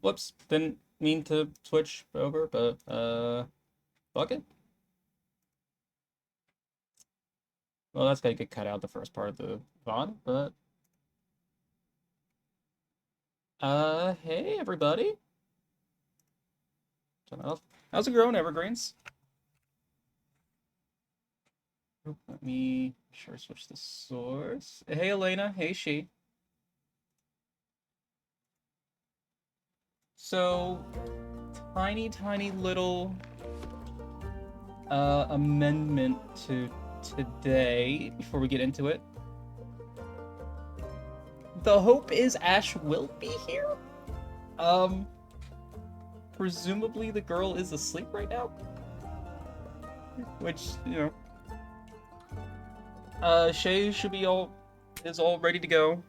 Whoops, didn't mean to switch over, but fuck it. Well, that's gotta get cut out the first part of the VOD, but hey everybody. Turn that off. How's it going, Evergreens? Let me sure switch the source. Hey Elena, hey She. So, tiny little amendment to today before we get into it. The hope is Ash will be here. Presumably the girl is asleep right now. Which, Shay should be all ready to go.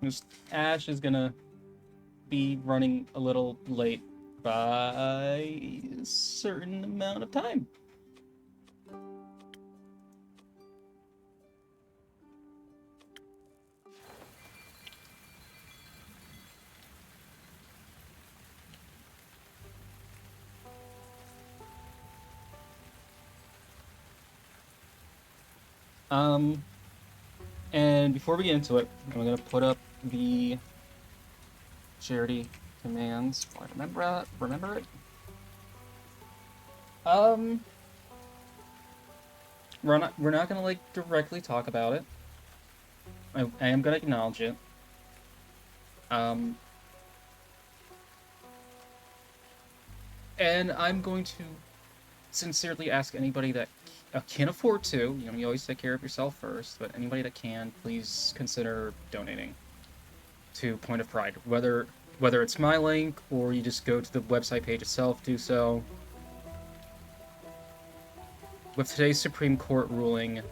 Just Ash is gonna be running a little late by a certain amount of time. And before we get into it, I'm gonna put up the charity commands. Oh, I remember it. We're not gonna like directly talk about it. I am gonna acknowledge it. And I'm going to sincerely ask anybody that can afford to, you always take care of yourself first, but anybody that can, please consider donating to Point of Pride. Whether it's my link or you just go to the website page itself, do so. With today's Supreme Court ruling,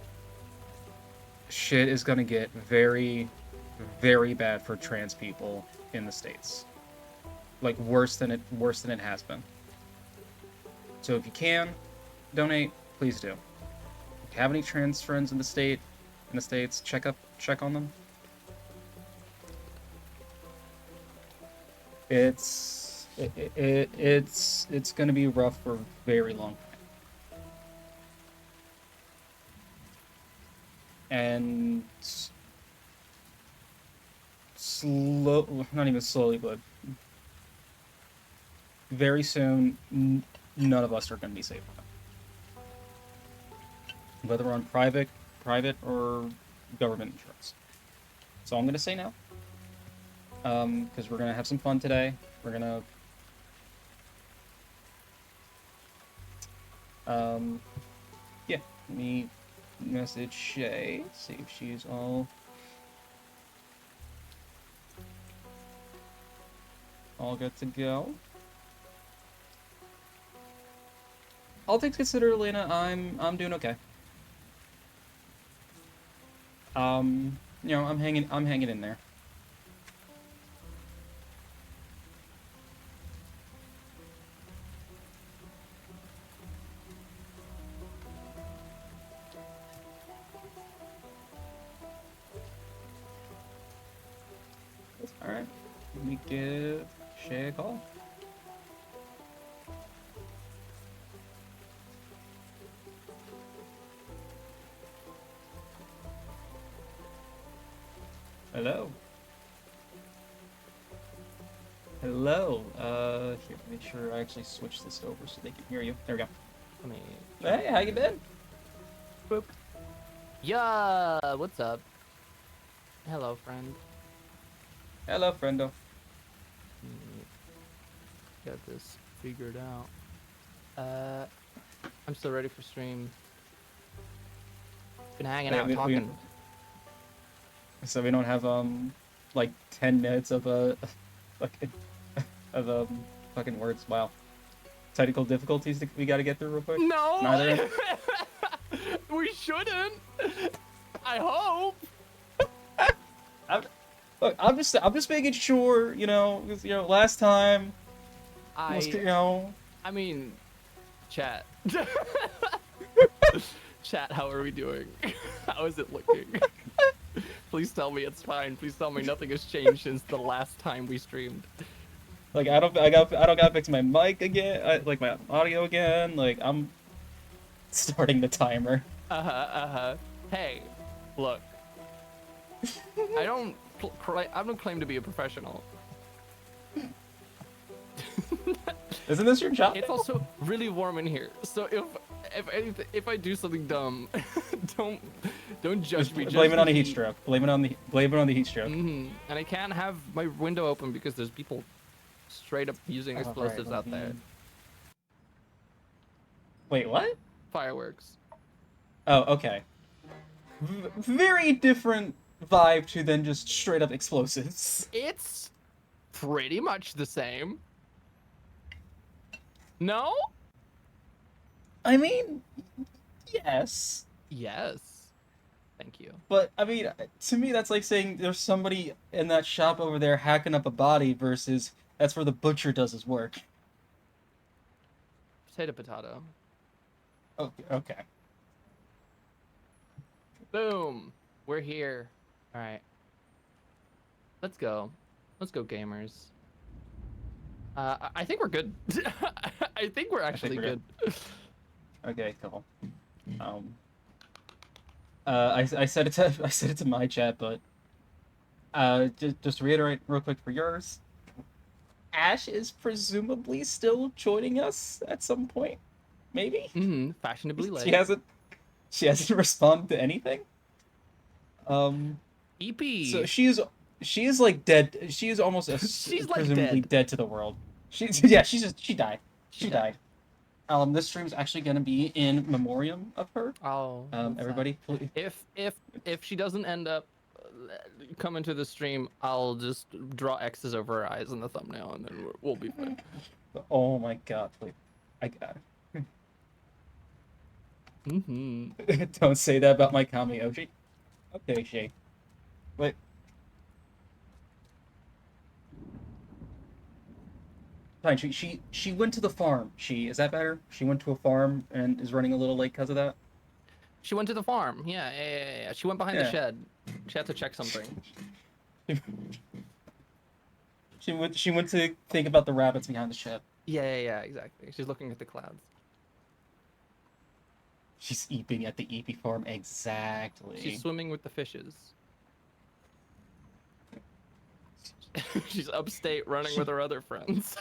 shit is gonna get very, very bad for trans people in the States. Like worse than it has been. So if you can donate, please do. If you have any trans friends in the States, check on them. It's gonna be rough for a very long time. And not even slowly, but very soon, none of us are going to be safe from it. Whether we're on private or government insurance. So I'm going to say now. Because we're going to have some fun today. We're going to... yeah, let me message Shay, see if she's all good to go. All things considered, Elena, I'm doing okay. I'm hanging in there. Alright, let me give Shay a call. Hello. Hello. Here, make sure I actually switch this over so they can hear you. There we go. Hey, how you been? Boop. Yeah, what's up? Hello, friend. Hello, friendo. Got this figured out. I'm still ready for stream. Been hanging out talking. So we don't have like 10 minutes of fucking words. Wow. Technical difficulties that we got to get through real quick. No. Neither. We shouldn't. I hope. I'm just making sure, last time. I mean, chat. Chat, how are we doing? How is it looking? Please tell me it's fine. Please tell me nothing has changed since the last time we streamed. Like I don't gotta fix my mic again, like my audio again. Like I'm starting the timer. Hey, look. I don't claim to be a professional. Isn't this your job? It's also really warm in here, so if I do something dumb, don't judge me. Blame it on the heat stroke. Blame it on the heat stroke. And I can't have my window open because there's people straight up using explosives out there. Wait, what? Fireworks. Oh, okay. Very different vibe to than just straight up explosives. It's pretty much the same. No? I mean, yes. Yes. Thank you. But, I mean, to me, that's like saying there's somebody in that shop over there hacking up a body versus that's where the butcher does his work. Potato. Okay. Boom. We're here. All right. Let's go. Let's go, gamers. I think we're good. I think we're actually good. Okay, cool. I said it to my chat, but just to reiterate real quick for yours, Ash is presumably still joining us at some point, maybe. Fashionably late. She hasn't responded to anything. EP. So she is like dead. She is almost she's presumably like dead to the world. She died. She died. This stream's actually gonna be in memoriam of her. Oh. Everybody, please. If she doesn't end up coming to the stream, I'll just draw X's over her eyes in the thumbnail, and then we'll be fine. Oh my god, please. I got it. Don't say that about my Kami Oji. Okay, Shay. Wait. Fine, she went to the farm. Is that better? She went to a farm and is running a little late because of that? She went to the farm. Yeah. She went behind the shed. She had to check something. She went to think about the rabbits behind the shed. Yeah, exactly. She's looking at the clouds. She's eeping at the Eepy farm, exactly. She's swimming with the fishes. She's upstate running with her other friends.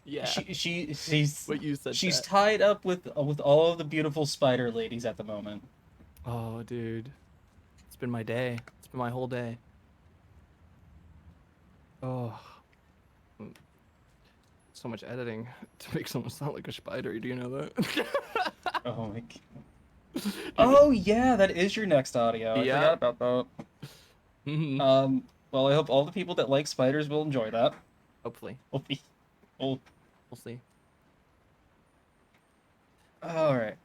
Yeah. She's what you said. She's tied up with all of the beautiful spider ladies at the moment. Oh, dude. It's been my day. It's been my whole day. Oh. So much editing to make someone sound like a spider. Do you know that? Oh my god. Oh yeah, that is your next audio. I forgot about that. Well, I hope all the people that like spiders will enjoy that. Hopefully. We'll see. All right.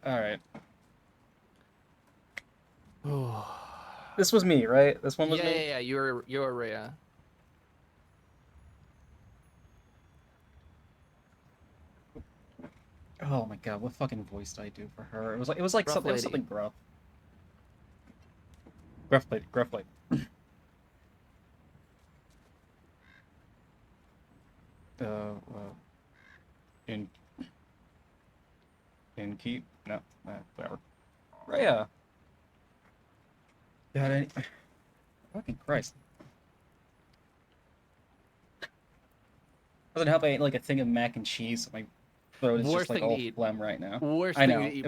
This was me, right? This one was me? Yeah. You're Rhea. Oh my god, what fucking voice did I do for her? It was like something gruff. Gruff lady. In keep? No, whatever. Rhea! Got any... Fucking Christ. Doesn't help I ate like a thing of mac and cheese, so my throat is just like all phlegm right now. Worst I know, thing to eat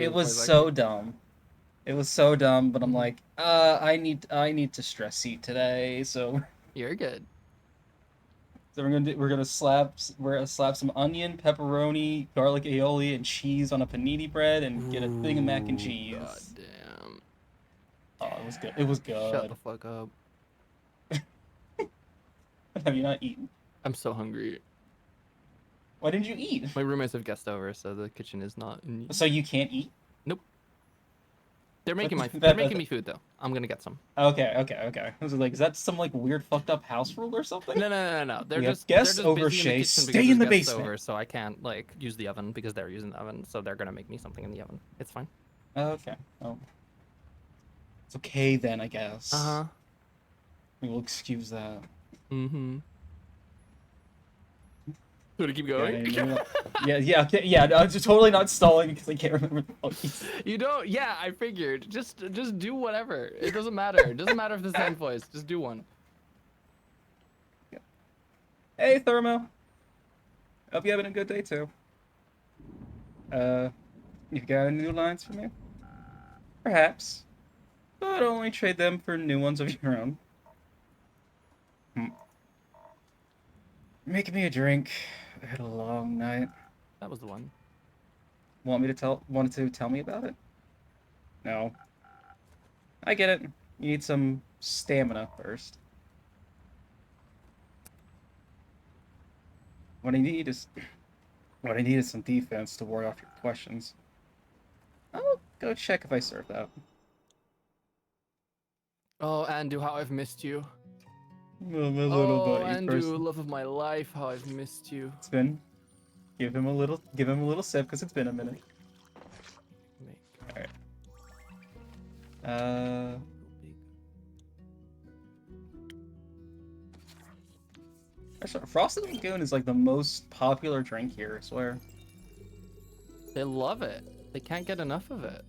it was so dumb. It was so dumb, but I'm like, I need to stress eat today, so... You're good. So we're gonna slap some onion, pepperoni, garlic aioli, and cheese on a panini bread, and get a thing of mac and cheese. God damn. Oh, it was good. It was good. Shut the fuck up. Have you not eaten? I'm so hungry. Why didn't you eat? My roommates have guests over, so the kitchen is not. So you can't eat? Nope. They're making they're making me food though. I'm gonna get some. Okay. I was like, is that some like weird fucked up house rule or something? No. They're just guests over, Shay. Stay in the basement. Over, so I can't like use the oven because they're using the oven. So they're gonna make me something in the oven. It's fine. Okay. Oh. It's okay then, I guess. We'll excuse that. Mm-hmm. Want to keep Yeah, going? yeah, okay, yeah. No, I'm just totally not stalling because I can't remember the voice. You don't. Yeah, I figured. Just do whatever. It doesn't matter. It doesn't matter if the same voice. Just do one. Hey, Thermo. Hope you're having a good day too. You got any new lines for me? Perhaps, but only trade them for new ones of your own. Hmm. Make me a drink. I had a long night. That was the one. Wanted to tell me about it? No. I get it. You need some stamina first. What I need is some defense to ward off your questions. I'll go check if I serve that. Oh, Andu, how I've missed you. Well, my little Oh, buddy Andu, first. love of my life, how I've missed you. It's been. Give him a little sip because it's been a minute. All right. Frosted Lagoon is like the most popular drink here, I swear. They love it. They can't get enough of it.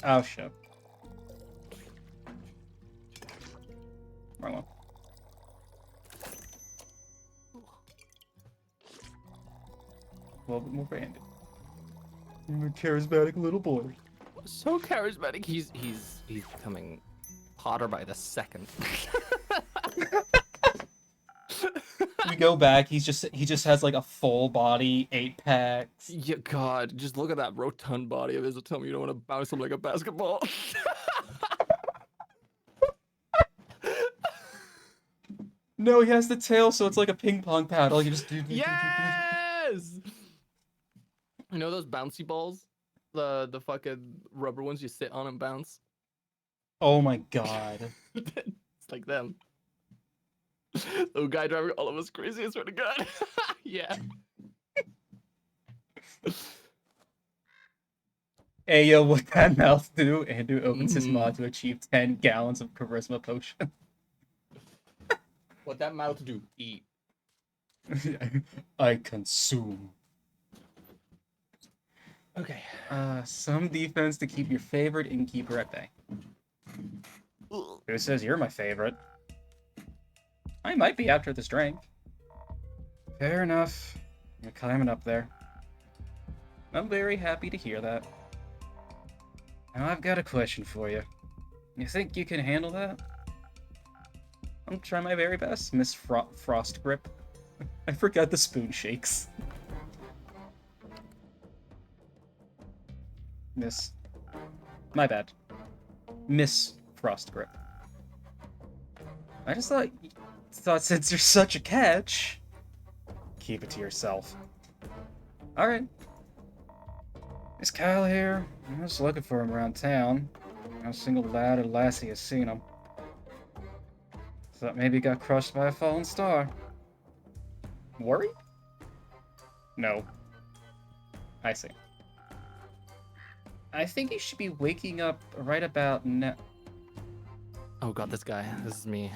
Oh shit. Wrong one. A little bit more branded. I'm a charismatic little boy. So charismatic. He's becoming hotter by the second. We go back. He just has like a full body, 8-packs. Yeah, God, just look at that rotund body of his and tell me you don't want to bounce him like a basketball. No, he has the tail, so it's like a ping pong paddle. You just do. Yes. You know those bouncy balls, the fucking rubber ones you sit on and bounce. Oh my god. It's like them. Little guy driving all of us crazy. I swear to God. Yeah. Hey yo, what that mouth do? Andrew opens his mod to achieve 10 gallons of charisma potion. What that mouth do? Eat. I consume. Okay. Some defense to keep your favorite innkeeper at bay. Who says you're my favorite? I might be after this drink. Fair enough. You're climbing up there. I'm very happy to hear that. Now I've got a question for you. You think you can handle that? I'll try my very best, Miss Frost Grip. I forgot the spoon shakes. Miss. My bad. Miss Frost Grip. I just thought since you're such a catch, keep it to yourself. Alright. Is Kyle here? I was looking for him around town. No single lad or lassie has seen him. Thought maybe he got crushed by a fallen star. Worried? No. I see. I think he should be waking up right about now. Oh God, this guy. This is me.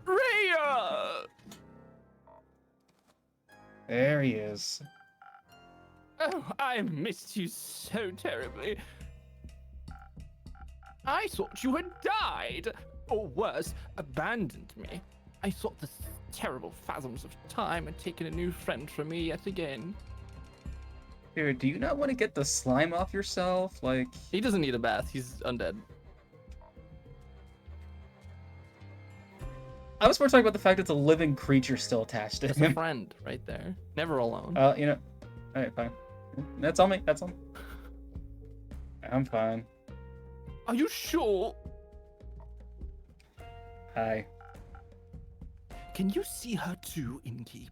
Rhea! There he is. Oh, I missed you so terribly. I thought you had died, or worse, abandoned me. I thought the terrible phantoms of time had taken a new friend from me yet again. Dude, do you not want to get the slime off yourself? Like... He doesn't need a bath, he's undead. I was more talking about the fact it's a living creature still attached to It's a him. friend right there. Never alone. You know... Alright, fine. That's on me, that's on me. I'm fine. Are you sure? Hi. Can you see her too, Innkeep?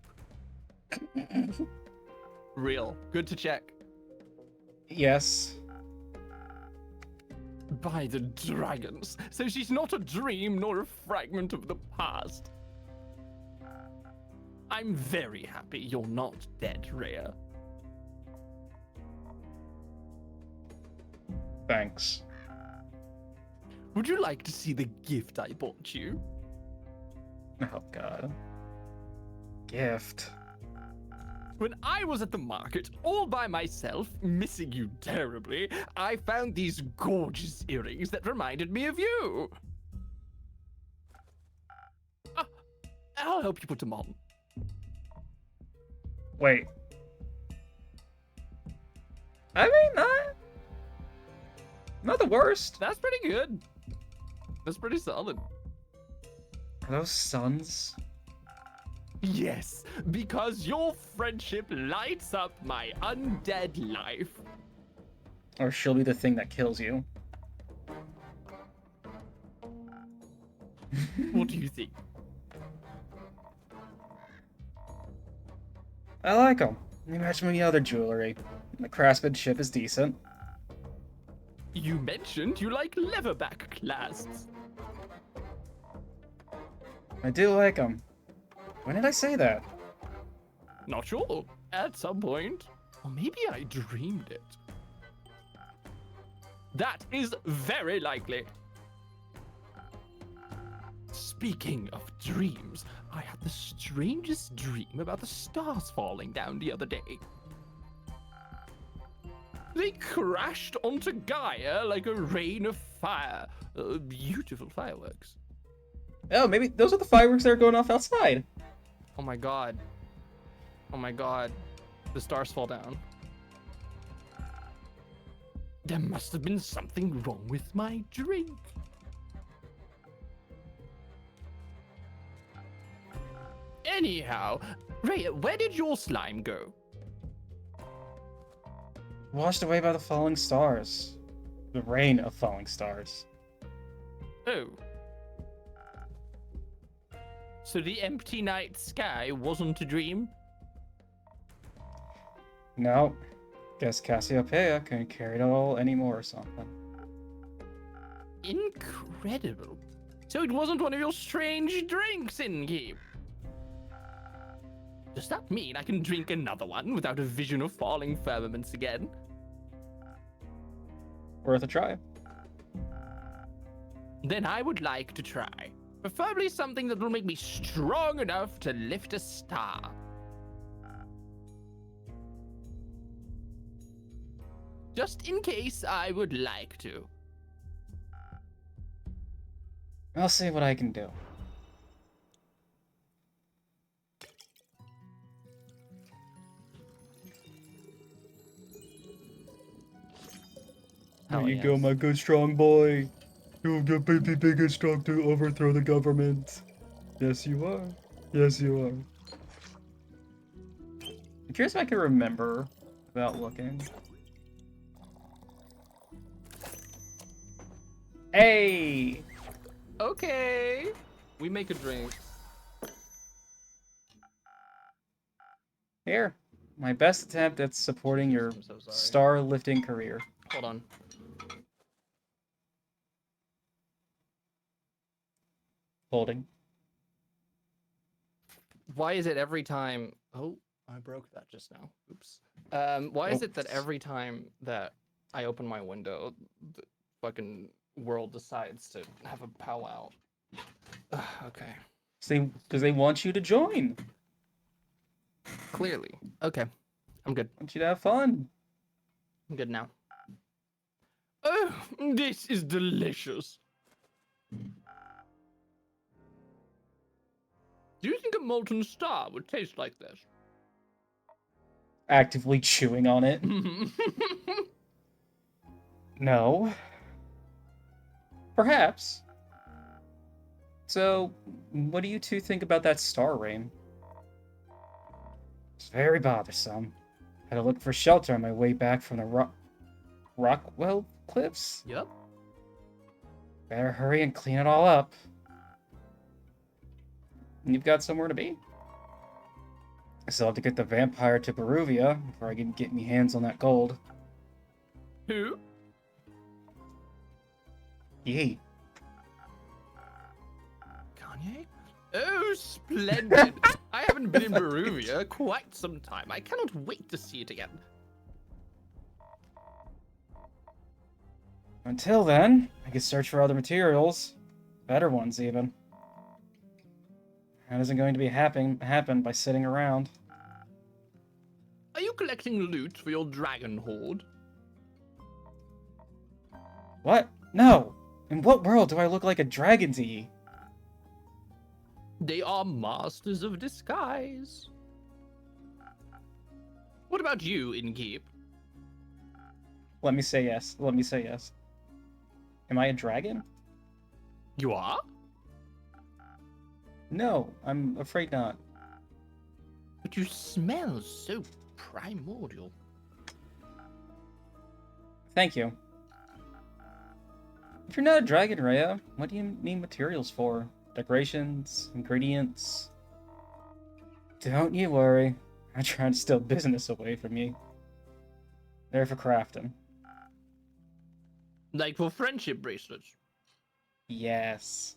Real. Good to check. Yes. By the dragons. So she's not a dream nor a fragment of the past. I'm very happy you're not dead, Rhea. Thanks. Would you like to see the gift I bought you? Oh god. Gift. When I was at the market all by myself, missing you terribly, I found these gorgeous earrings that reminded me of you. I'll help you put them on. Wait. I mean, not the worst. That's pretty good. That's pretty solid. Are those suns? Yes, because your friendship lights up my undead life. Or she'll be the thing that kills you. What do you think? I like them. They match my other jewelry. The craftsmanship is decent. You mentioned you like leatherback clasps. I do like them. When did I say that? Not sure. At some point. Or maybe I dreamed it. That is very likely. Speaking of dreams, I had the strangest dream about the stars falling down the other day. They crashed onto Gaia like a rain of fire. Beautiful fireworks. Oh, maybe those are the fireworks that are going off outside. Oh my god. Oh my god. The stars fall down. There must have been something wrong with my drink. Anyhow, Rhea, where did your slime go? Washed away by the falling stars. The rain of falling stars. Oh. So the empty night sky wasn't a dream? No. Guess Cassiopeia couldn't carry it all anymore or something. Incredible. So it wasn't one of your strange drinks, Inkeep? Does that mean I can drink another one without a vision of falling firmaments again? Worth a try. Then I would like to try. Preferably something that will make me strong enough to lift a star. Just in case I would like to. I'll see what I can do. Hell There you yes. go, my good strong boy. You'll get be big and strong to overthrow the government. Yes, you are. Yes, you are. I'm curious if I can remember without looking. Hey! Okay. We make a drink. Here. My best attempt at supporting your I'm so sorry. star-lifting career. Hold on. Holding. Why is it every time... Oh, I broke that just now. Oops. Why is it that Oops. every time that I open my window, the fucking world decides to have a powwow? Okay. Because they want you to join. Clearly. Okay. I'm good. Want you to have fun. I'm good now. Oh, this is delicious. Do you think a molten star would taste like this? Actively chewing on it. No. Perhaps. So, what do you two think about that star rain? It's very bothersome. Had to look for shelter on my way back from the Rockwell cliffs. Yep. Better hurry and clean it all up. And you've got somewhere to be. I still have to get the vampire to Peruvia before I can get me hands on that gold. Who? Yee. Kanye? Oh, splendid. I haven't been in Barovia quite some time. I cannot wait to see it again. Until then, I could search for other materials. Better ones, even. That isn't going to be happen by sitting around. Are you collecting loot for your dragon horde? What? No! In what world do I look like a dragon to ye? They are masters of disguise. What about you, Innkeep? Let me say yes. Let me say yes. Am I a dragon? You are? No, I'm afraid not. But you smell so primordial. Thank you. If you're not a dragon, Rhea, what do you need materials for? Decorations? Ingredients? Don't you worry. I try to steal business away from you. They're for crafting. Like for friendship bracelets. Yes.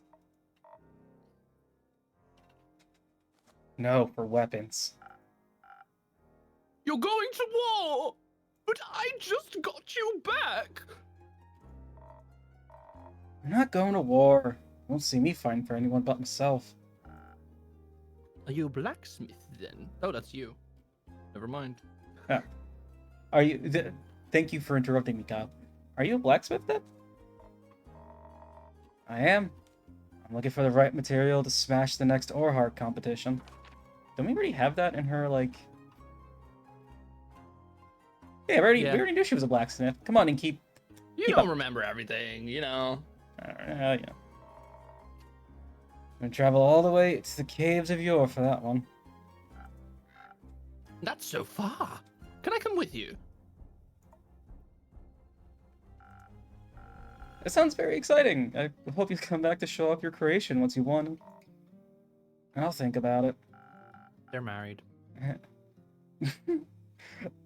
No, for weapons. You're going to war! But I just got you back! I'm not going to war. You won't see me fighting for anyone but myself. Are you a blacksmith then? Oh, that's you. Never mind. Are you... Thank you for interrupting me, Kyle. Are you a blacksmith then? I am. I'm looking for the right material to smash the next Orhart competition. Don't we already have that in her, like... Yeah, we already knew she was a blacksmith. Come on and keep You Keep don't up. remember everything, you know. Yeah. I'm gonna travel all the way to the caves of Yore for that one. That's so far. Can I come with you? It sounds very exciting. I hope you come back to show off your creation once you won. I'll think about it. They're married.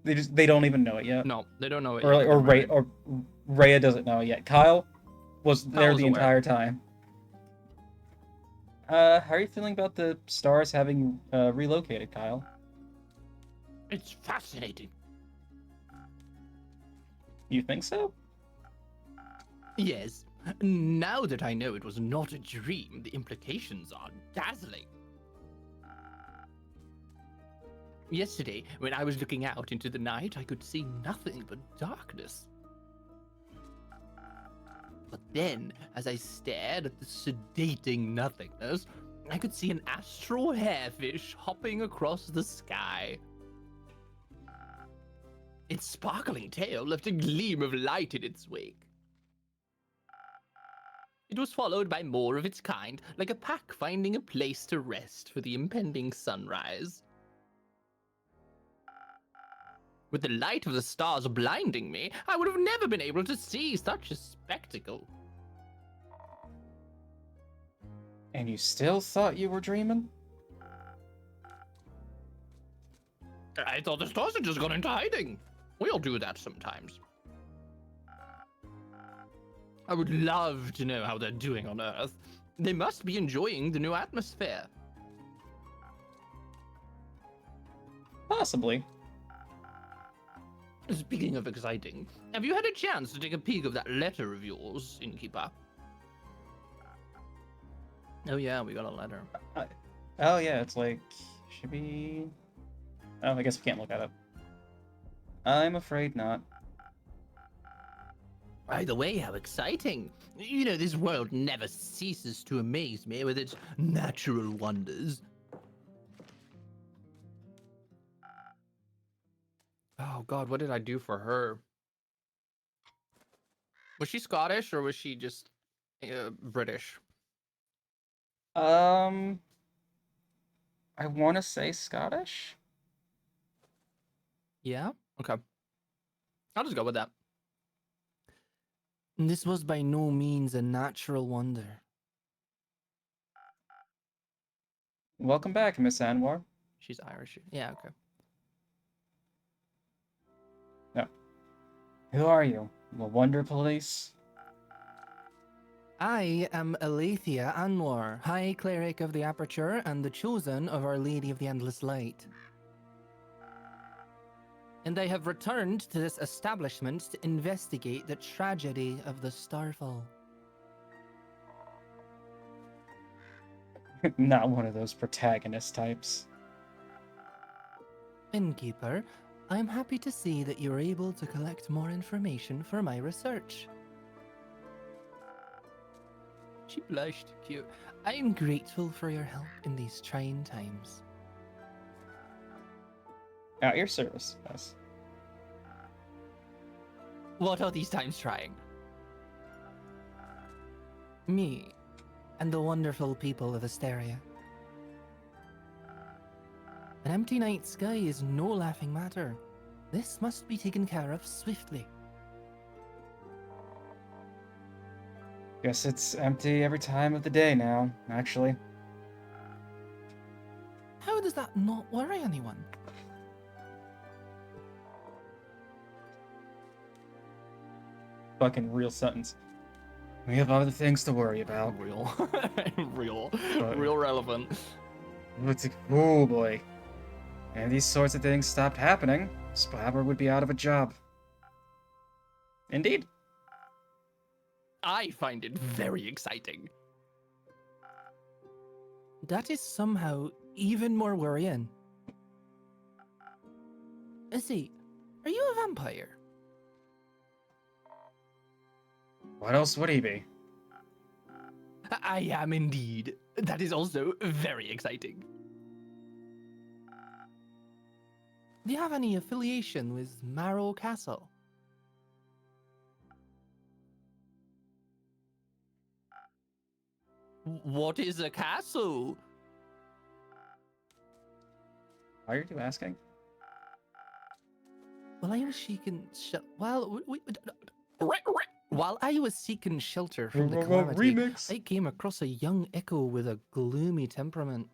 They don't even know it yet. No, they don't know it Or yet, like, but or they're Ray married. or Rhea doesn't know it yet. Kyle was there was the aware. entire time. How are you feeling about the stars having relocated, Kyle? It's fascinating. You think so? Yes. Now that I know it was not a dream, the implications are dazzling. Yesterday, when I was looking out into the night, I could see nothing but darkness. But then, as I stared at the sedating nothingness, I could see an astral hairfish hopping across the sky. Its sparkling tail left a gleam of light in its wake. It was followed by more of its kind, like a pack finding a place to rest for the impending sunrise. With the light of the stars blinding me, I would have never been able to see such a spectacle. And you still thought you were dreaming? I thought the stars had just gone into hiding. We all do that sometimes. I would love to know how they're doing on Earth. They must be enjoying the new atmosphere. Possibly. Speaking of exciting, have you had a chance to take a peek of that letter of yours, Innkeeper? Oh yeah, we got a letter. Oh yeah, it's like should be. Oh, I guess we can't look at it. I'm afraid not. By the way, how exciting! You know, this world never ceases to amaze me with its natural wonders. Oh god, what did I do for her? Was she Scottish or was she just British? I want to say Scottish. Yeah? Okay. I'll just go with that. This was by no means a natural wonder. Welcome back, Miss Anwar. She's Irish. Yeah, okay. No. Who are you? The Wonder Police? I am Aletheia Anwar, High Cleric of the Aperture and the chosen of Our Lady of the Endless Light. And I have returned to this establishment to investigate the tragedy of the Starfall. Not one of those protagonist types. Innkeeper, I am happy to see that you were able to collect more information for my research. She blushed. Cute. I am grateful for your help in these trying times. At your service, yes. What are these times trying? Me and the wonderful people of Asteria. An empty night sky is no laughing matter. This must be taken care of swiftly. Guess it's empty every time of the day now, actually. How does that not worry anyone? Fucking real sentence. We have other things to worry about. Real. Real. But- Real relevant. Oh boy. And these sorts of things stopped happening, Spabber would be out of a job. Indeed. I find it very exciting. That is somehow even more worrying. See, are you a vampire? What else would he be? I am indeed. That is also very exciting. Do you have any affiliation with Marrow Castle? What is a castle? Why are you asking? While I was seeking while I was seeking shelter from the calamity, Remix. I came across a young echo with a gloomy temperament.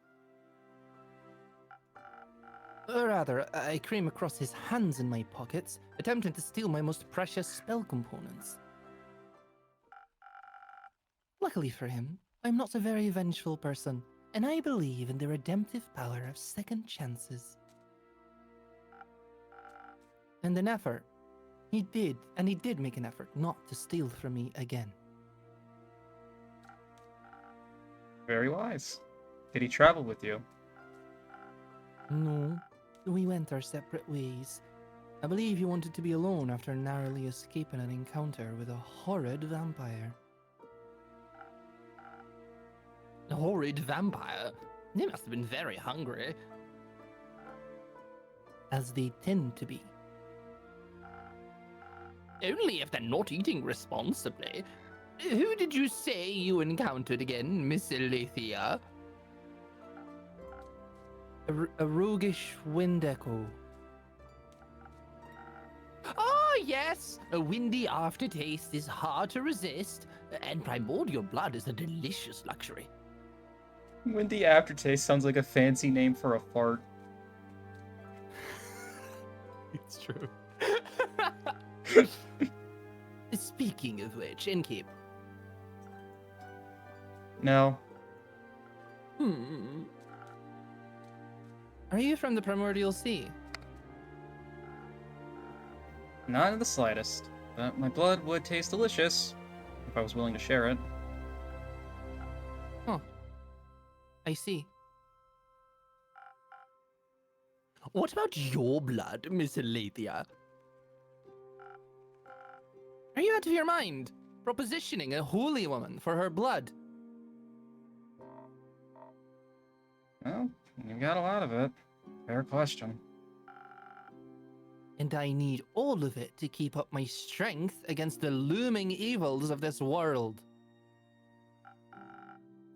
Or rather, I came across his hands in my pockets, attempting to steal my most precious spell components. Luckily for him, I'm not a very vengeful person, and I believe in the redemptive power of second chances. And an effort. He did make an effort not to steal from me again. Very wise. Did he travel with you? No, we went our separate ways. I believe he wanted to be alone after narrowly escaping an encounter with a horrid vampire. A horrid vampire? They must have been very hungry. As they tend to be. Only if they're not eating responsibly. Who did you say you encountered again, Miss Aletheia? A roguish wind echo. Ah, yes! A windy aftertaste is hard to resist, and primordial blood is a delicious luxury. Windy aftertaste sounds like a fancy name for a fart. It's true. Speaking of which, Innkeep. No. Are you from the Primordial Sea? Not in the slightest. But my blood would taste delicious if I was willing to share it. Huh. I see. What about your blood, Miss Aletheia? Are you out of your mind? Propositioning a holy woman for her blood? Well, you got a lot of it. Fair question. And I need all of it to keep up my strength against the looming evils of this world.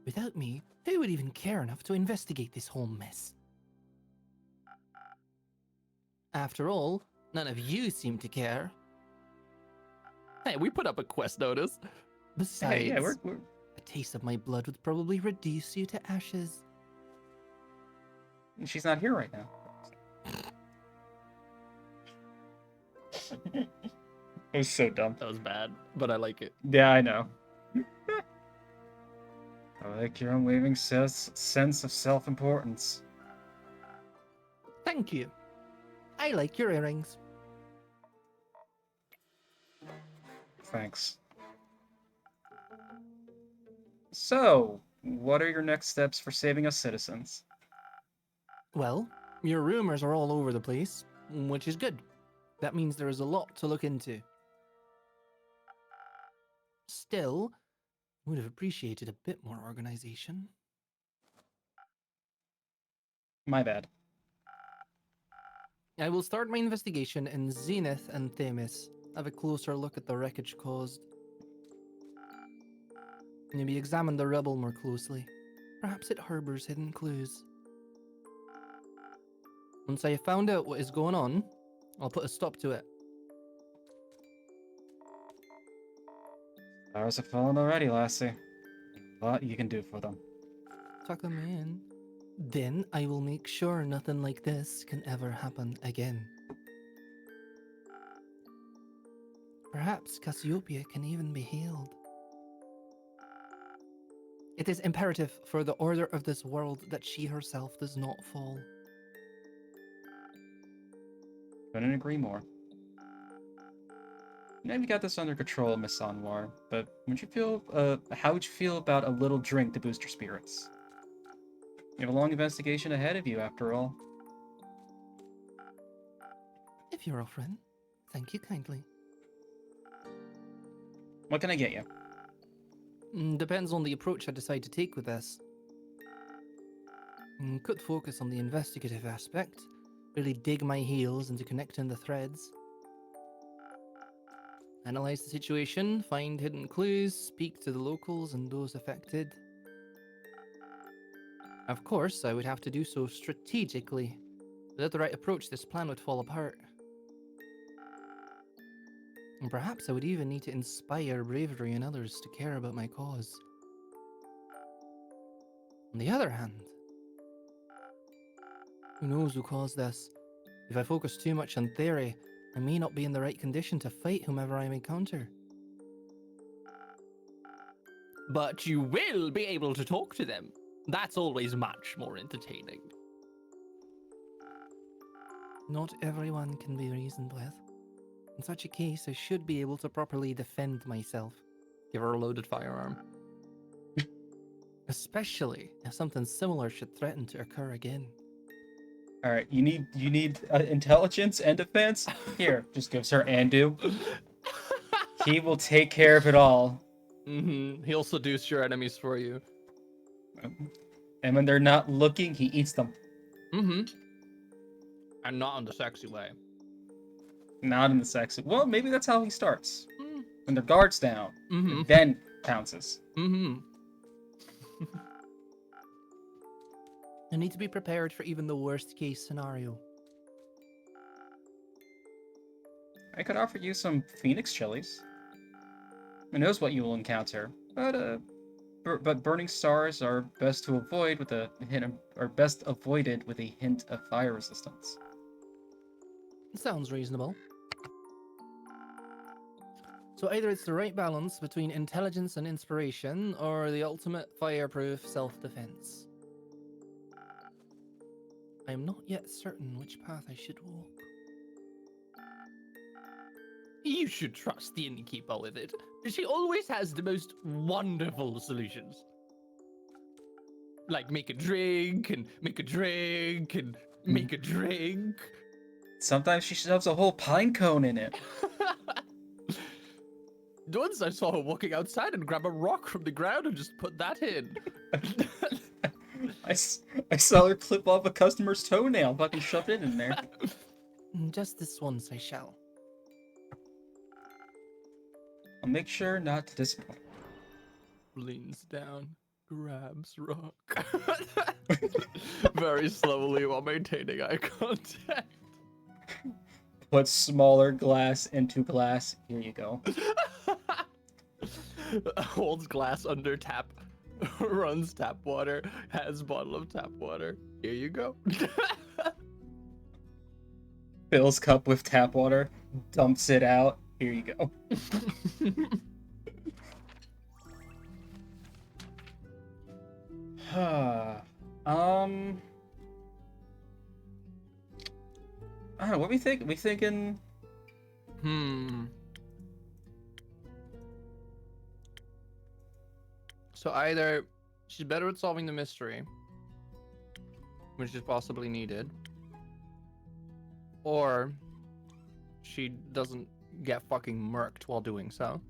Without me, who would even care enough to investigate this whole mess? After all, none of you seem to care. Hey, we put up a quest notice. Besides, Hey, yeah, we're a taste of my blood would probably reduce you to ashes. she's not here right now. It was so dumb. That was bad, but I like it. Yeah, I know. I like your unwavering sense of self-importance. Thank you. I like your earrings. Thanks. So, what are your next steps for saving us citizens? Well, your rumors are all over the place, which is good. That means there is a lot to look into. Still, would have appreciated a bit more organization. My bad. I will start my investigation in Zenith and Themis, have a closer look at the wreckage caused. Maybe examine the rubble more closely. Perhaps it harbors hidden clues. Once I have found out what is going on, I'll put a stop to it. Stars have fallen already, lassie. A lot you can do for them. Tuck them in. Then I will make sure nothing like this can ever happen again. Perhaps Cassiopeia can even be healed. It is imperative for the order of this world that she herself does not fall. Couldn't agree more. You know you got this under control, Miss Anwar, but how would you feel about a little drink to boost your spirits? You have a long investigation ahead of you, after all. If you're offering, thank you kindly. What can I get you? Depends on the approach I decide to take with this. Could focus on the investigative aspect, really dig my heels into connecting the threads. Analyze the situation, find hidden clues, speak to the locals and those affected. Of course, I would have to do so strategically. Without the right approach, this plan would fall apart. And perhaps I would even need to inspire bravery in others to care about my cause. On the other hand, who knows who caused this? If I focus too much on theory, I may not be in the right condition to fight whomever I encounter. But you will be able to talk to them. That's always much more entertaining. Not everyone can be reasoned with. In such a case, I should be able to properly defend myself. Give her a loaded firearm. Especially if something similar should threaten to occur again. All right, you need intelligence and defense. Here, just gives her Andu. He will take care of it all. He'll seduce your enemies for you. And when they're not looking, he eats them. And not in the sexy way. Not in the sexy. Well, maybe that's how he starts. When their guard's down, and then pounces. I need to be prepared for even the worst case scenario. I could offer you some Phoenix chilies. Who knows what you will encounter? But burning stars are best avoided with a hint of fire resistance. Sounds reasonable. So either it's the right balance between intelligence and inspiration, or the ultimate fireproof self-defense. I am not yet certain which path I should walk. You should trust the innkeeper with it. She always has the most wonderful solutions. Like make a drink, and make a drink, and make a drink. Sometimes she shoves a whole pine cone in it. Once I saw her walking outside and grab a rock from the ground and just put that in. I saw her clip off a customer's toenail, fucking shove it in there. Just this once I shall. I'll make sure not to disappoint. Leans down, grabs rock. Very slowly while maintaining eye contact. Put smaller glass into glass. Here you go. Holds glass under tap. Runs tap water. Has bottle of tap water. Here you go. Fills cup with tap water. Dumps it out. Here you go. Um, I don't know. What we think? We thinking? So either she's better at solving the mystery, which is possibly needed, or she doesn't get fucking murked while doing so.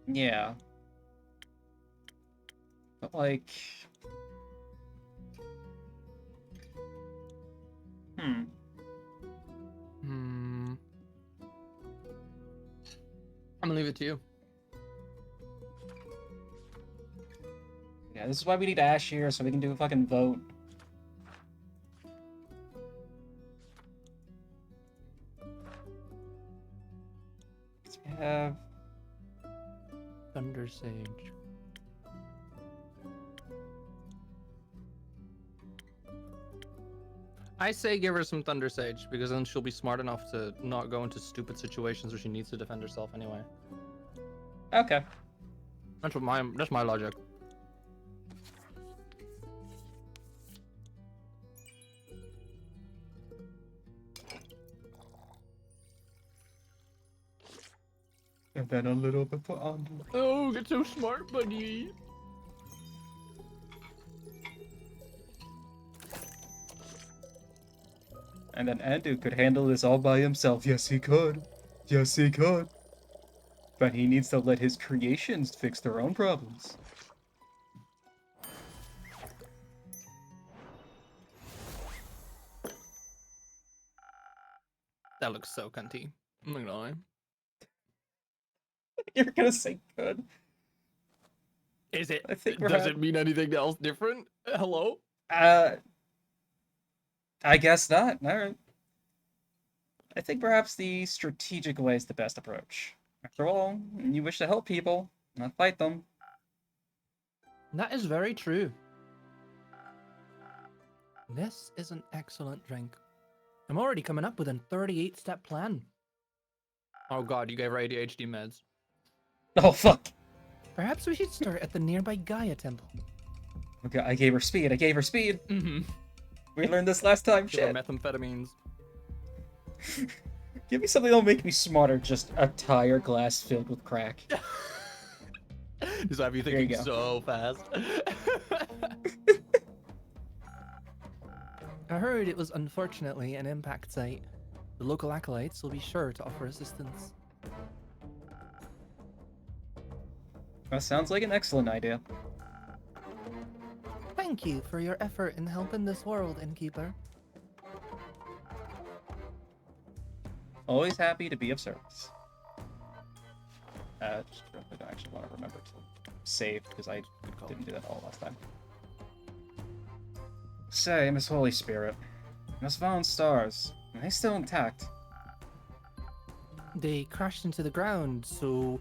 Yeah. But like, hmm. I'm gonna leave it to you. Yeah, this is why we need Ash here, so we can do a fucking vote. We have Thunder Sage. I say give her some Thunder Sage, because then she'll be smart enough to not go into stupid situations where she needs to defend herself anyway. okay. That's my logic. And then a little bit for Andu. Oh, get so smart, buddy. And then Andu could handle this all by himself. Yes, he could. Yes, he could. But he needs to let his creations fix their own problems. That looks so cunty. I'm not gonna lie. You're gonna say good. Is it? I think we're Does it mean anything else different? Hello? I guess not. Alright. I think perhaps the strategic way is the best approach. After all, you wish to help people, not fight them. That is very true. This is an excellent drink. I'm already coming up with a 38-step plan. Oh god, you gave her ADHD meds. Oh, fuck. Perhaps we should start at the nearby Gaia temple. Okay, I gave her speed. I gave her speed. Mm-hmm. We learned this last time. Give her Shit. methamphetamines. Give me something that'll make me smarter. Just a tire glass filled with crack. Just have you There you thinking go. so fast. I heard it was unfortunately an impact site. The local acolytes will be sure to offer assistance. That sounds like an excellent idea. Thank you for your effort in helping this world, Innkeeper. Always happy to be of service. Just real quick, I actually want to remember to save because I didn't do that all last time. Say, Miss Holy Spirit, Miss Fallen Stars, are they still intact? They crashed into the ground, so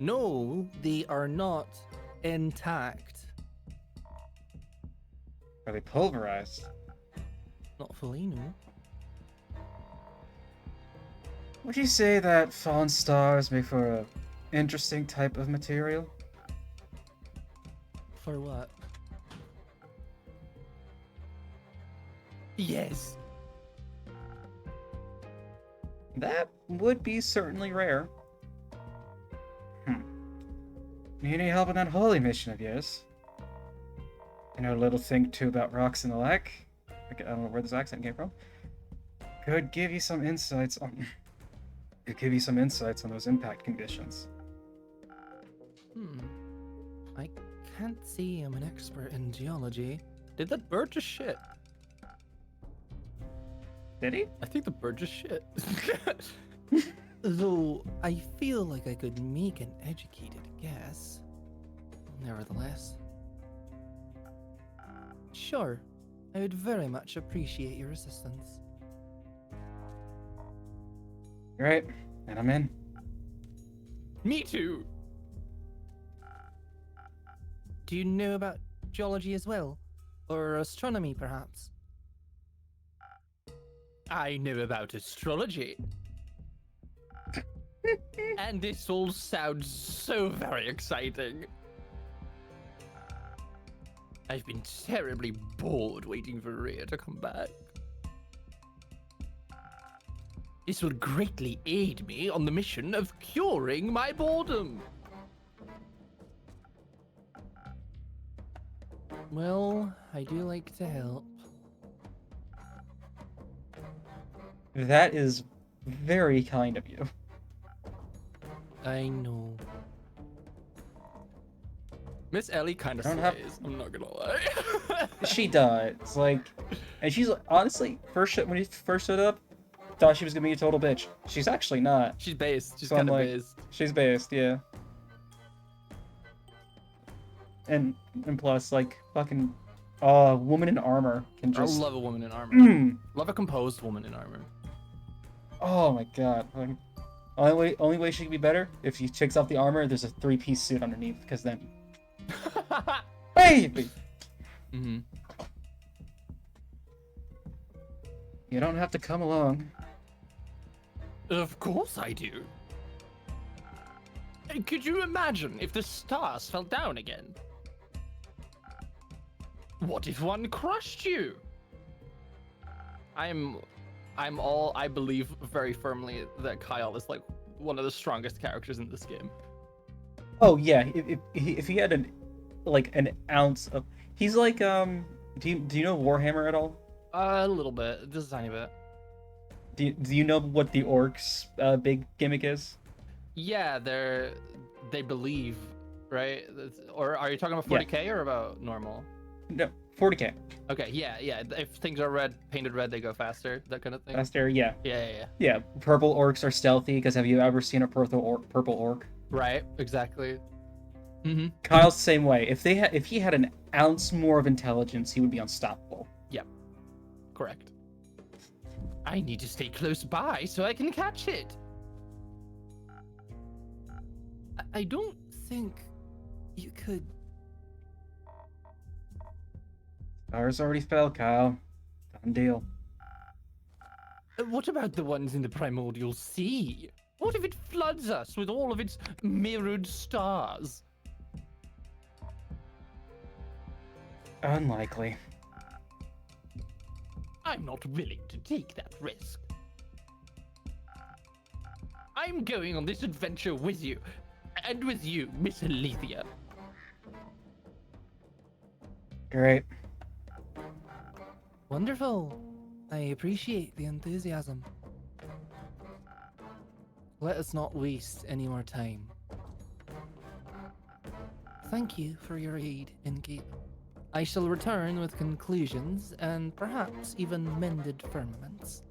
no, they are not intact. Are they pulverized? Not fully, no. Would you say that fallen stars make for a interesting type of material? For what? Yes. That would be certainly rare. You need help in that holy mission of yours? You know a little thing too about rocks in the lake? I don't know where this accent came from. Could give you some insights on those impact conditions. I can't say I'm an expert in geology. Did that bird just shit? Did he? I think the bird just shit. Though I feel like I could make an educated guess. Nevertheless. Sure, I would very much appreciate your assistance. Great, and I'm in. Me too! Do you know about geology as well? Or astronomy, perhaps? I know about astrology. And this all sounds so very exciting. I've been terribly bored waiting for Rhea to come back. This will greatly aid me on the mission of curing my boredom. Well, I do like to help. That is very kind of you. I know. Miss Ellie kind of I don't have- slays, I'm not gonna lie. She does, like, and she's honestly when he first stood up, thought she was gonna be a total bitch. She's actually not. She's based. She's So I'm kind of like, based. She's based, yeah. And plus, like, fucking, woman in armor can I just. love a woman in armor. Mm. Love a composed woman in armor. Oh my god. Like, only way she can be better if she takes off the armor. There's a 3-piece suit underneath, because then. Baby. Mm-hmm. You don't have to come along. Of course I do. Could you imagine if the stars fell down again? What if one crushed you? I believe very firmly that Kyle is like one of the strongest characters in this game. Oh yeah, if he had an ounce of, he's like do you know Warhammer at all? A little bit, just a tiny bit. Do you know what the orcs' big gimmick is? Yeah, they believe, right? Or are you talking about 40k or about normal? No, 40k. Okay, yeah. If things are painted red, they go faster. That kind of thing. Faster, yeah. Yeah. Purple orcs are stealthy because have you ever seen a purple orc? Right. Exactly. Mm-hmm. Kyle's the same way. If he had an ounce more of intelligence, he would be unstoppable. Yep. Correct. I need to stay close by so I can catch it. I don't think you could. Ours already fell, Kyle. Done deal. What about the ones in the primordial sea? What if it floods us with all of its mirrored stars? Unlikely. I'm not willing to take that risk. I'm going on this adventure with you, and with you, Miss Alethea. Great. Wonderful. I appreciate the enthusiasm. Let us not waste any more time. Thank you for your aid, Inkeep. I shall return with conclusions and perhaps even mended firmaments.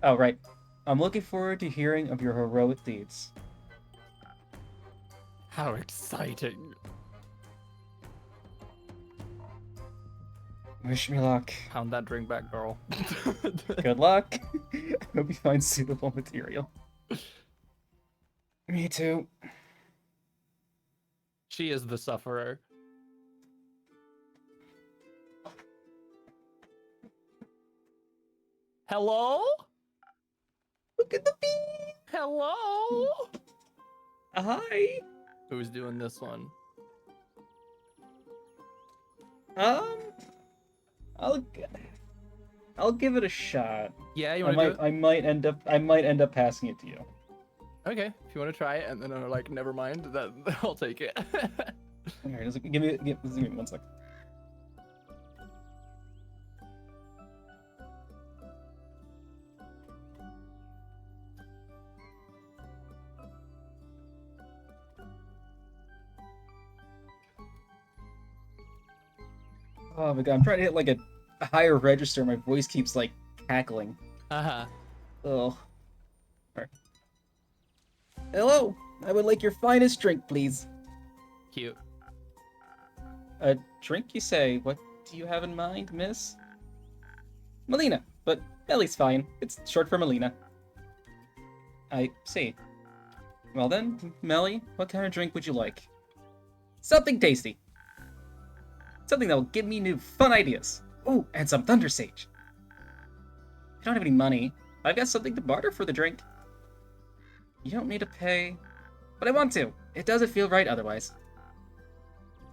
Oh, right. I'm looking forward to hearing of your heroic deeds. How exciting. Wish me luck. Pound that drink back, girl. Good luck. I hope you find suitable material. Me too. She is the sufferer. Hello? Look at the bee. Hello? Hi. Who's doing this one? I'll give it a shot. Yeah, you want to do it? I might end up passing it to you. Okay, if you want to try it and then I'm like, never mind, then I'll take it. Okay, just give me 1 sec. Oh my god, I'm trying to hit like a higher register. My voice keeps like cackling. Uh-huh. Oh. Alright. Hello, I would like your finest drink, please. Cute. A drink, you say? What do you have in mind, miss? Melina, but Ellie's fine. It's short for Melina. I see. Well then, Melly, what kind of drink would you like? Something tasty. Something that will give me new fun ideas. Oh, and some Thunder Sage. I don't have any money. I've got something to barter for the drink. You don't need to pay, but I want to. It doesn't feel right otherwise.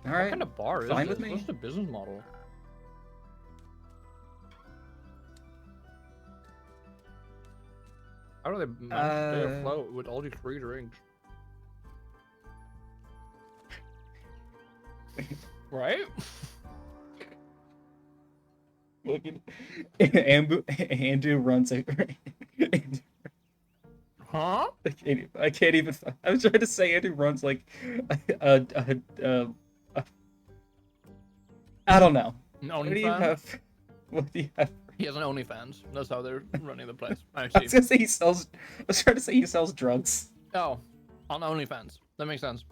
All right. What kind of bar is fine this? with me. What's the business model? How do they manage to stay afloat with all these free drinks? Right? Look at Andrew runs a. Huh? I can't even. I was trying to say Andrew runs like a, I don't know. An What do you OnlyFans? have? What do you have? He has an OnlyFans. That's how they're running the place. I I see. was gonna say he sells. I was trying to say he sells drugs Oh, on OnlyFans. That makes sense.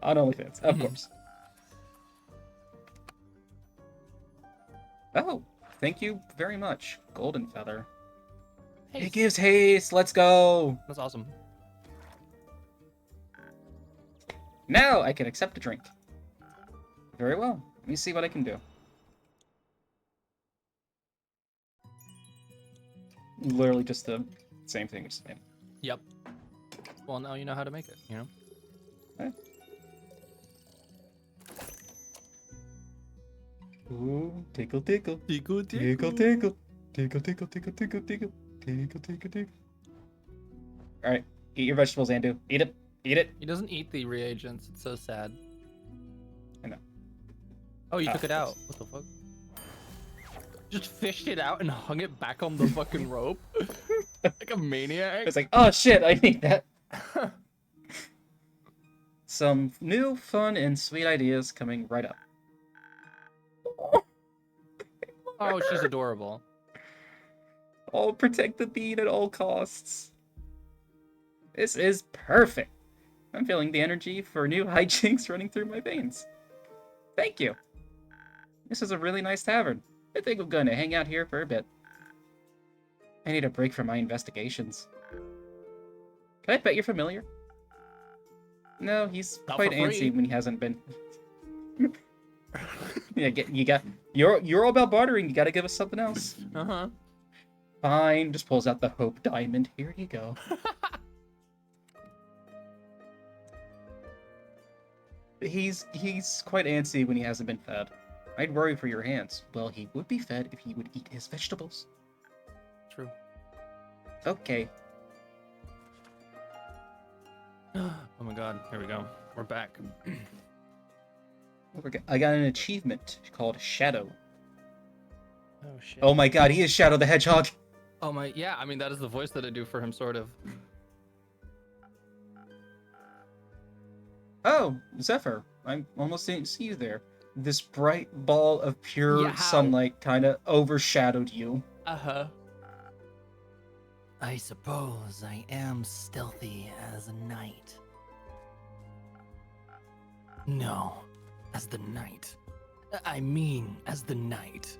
on OnlyFans, of course. Oh, thank you very much, Golden Feather. Hey, It gives haste. Let's go. that's awesome. Now I can accept a drink. Very well. Let me see what I can do. Literally just the same thing. Just the same. Yep. Well, now you know how to make it, you know? Okay. Ooh, tickle, tickle. Tickle, Tickle, tickle. Tickle, tickle, tickle, tickle, tickle. Tickle, tickle, tickle. Alright, eat your vegetables, Andu. Eat it. Eat it. He doesn't eat the reagents. It's so sad. I know. Oh, you Ah, took it out. What the fuck? Just fished it out and hung it back on the fucking rope? Like a maniac? It's like, oh shit, I need that. Some new, fun, and sweet ideas coming right up. Oh, she's adorable. Oh, protect the bean at all costs. This is perfect. I'm feeling the energy for new hijinks running through my veins. Thank you. This is a really nice tavern. I think I'm going to hang out here for a bit. I need a break from my investigations. Can I bet you're familiar? No, he's Not quite for free. antsy when he hasn't been. Yeah, you're all about bartering. You gotta give us something else. Uh-huh. Fine, just pulls out the Hope Diamond. Here you go. He's quite antsy when he hasn't been fed. I'd worry for your hands. Well, he would be fed if he would eat his vegetables. True. Okay. Oh my god, here we go. We're back. I got an achievement called Shadow. Oh shit. Oh my god, he is Shadow the Hedgehog! Oh my, yeah, I mean, that is the voice that I do for him, sort of. Oh, Zephyr. I almost didn't see you there. This bright ball of pure Yeah, how? sunlight kind of overshadowed you. Uh-huh. I suppose I am stealthy as a knight. No, as the knight. I mean, as the knight.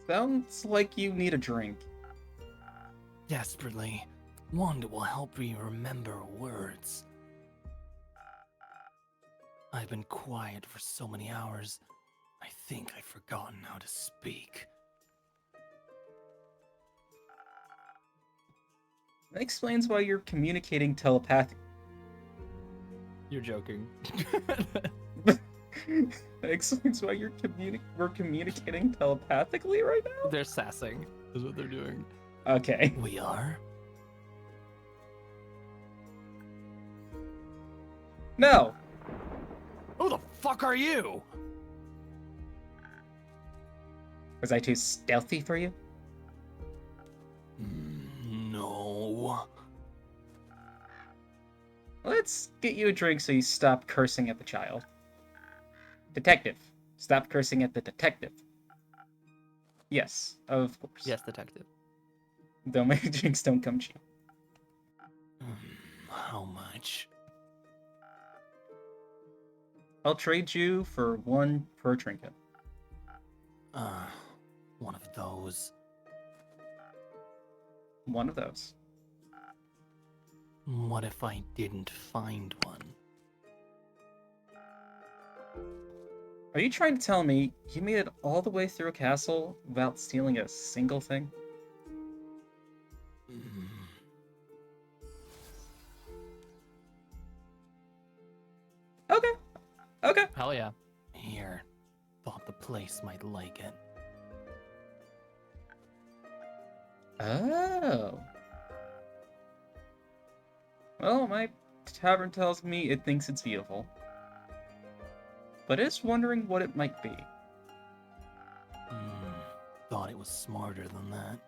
Sounds like you need a drink. Desperately. One that will help me remember words. I've been quiet for so many hours, I think I've forgotten how to speak. That explains why you're communicating telepathic. You're joking. That explains why we're communicating telepathically right now? They're sassing, is what they're doing. Okay. We are? No! Who the fuck are you? Was I too stealthy for you? No. Let's get you a drink so you stop cursing at the child. Detective. Stop cursing at the detective. Yes, of course. Yes, detective. Though my drinks don't come cheap. How much? I'll trade you for one per trinket. One of those. One of those. What if I didn't find one? Are you trying to tell me you made it all the way through a castle without stealing a single thing? Okay. Okay. Hell yeah. Here. Thought the place might like it. Oh. Well, my tavern tells me it thinks it's beautiful. But it's wondering what it might be. Thought it was smarter than that.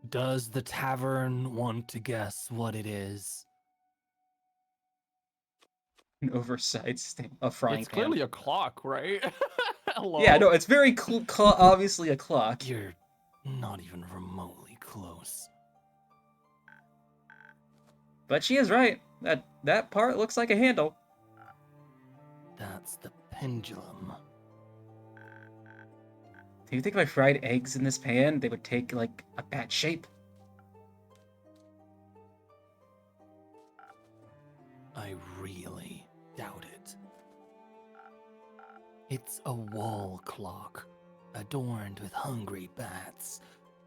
Does the tavern want to guess what it is? An oversized a frying It's pan. clearly a clock, right? Hello? Yeah, no, it's very obviously a clock. You're not even remotely close. But she is right. That part looks like a handle. That's the pendulum. Do you think if I fried eggs in this pan, they would take, like, a bat shape? I really doubt it. It's a wall clock, adorned with hungry bats,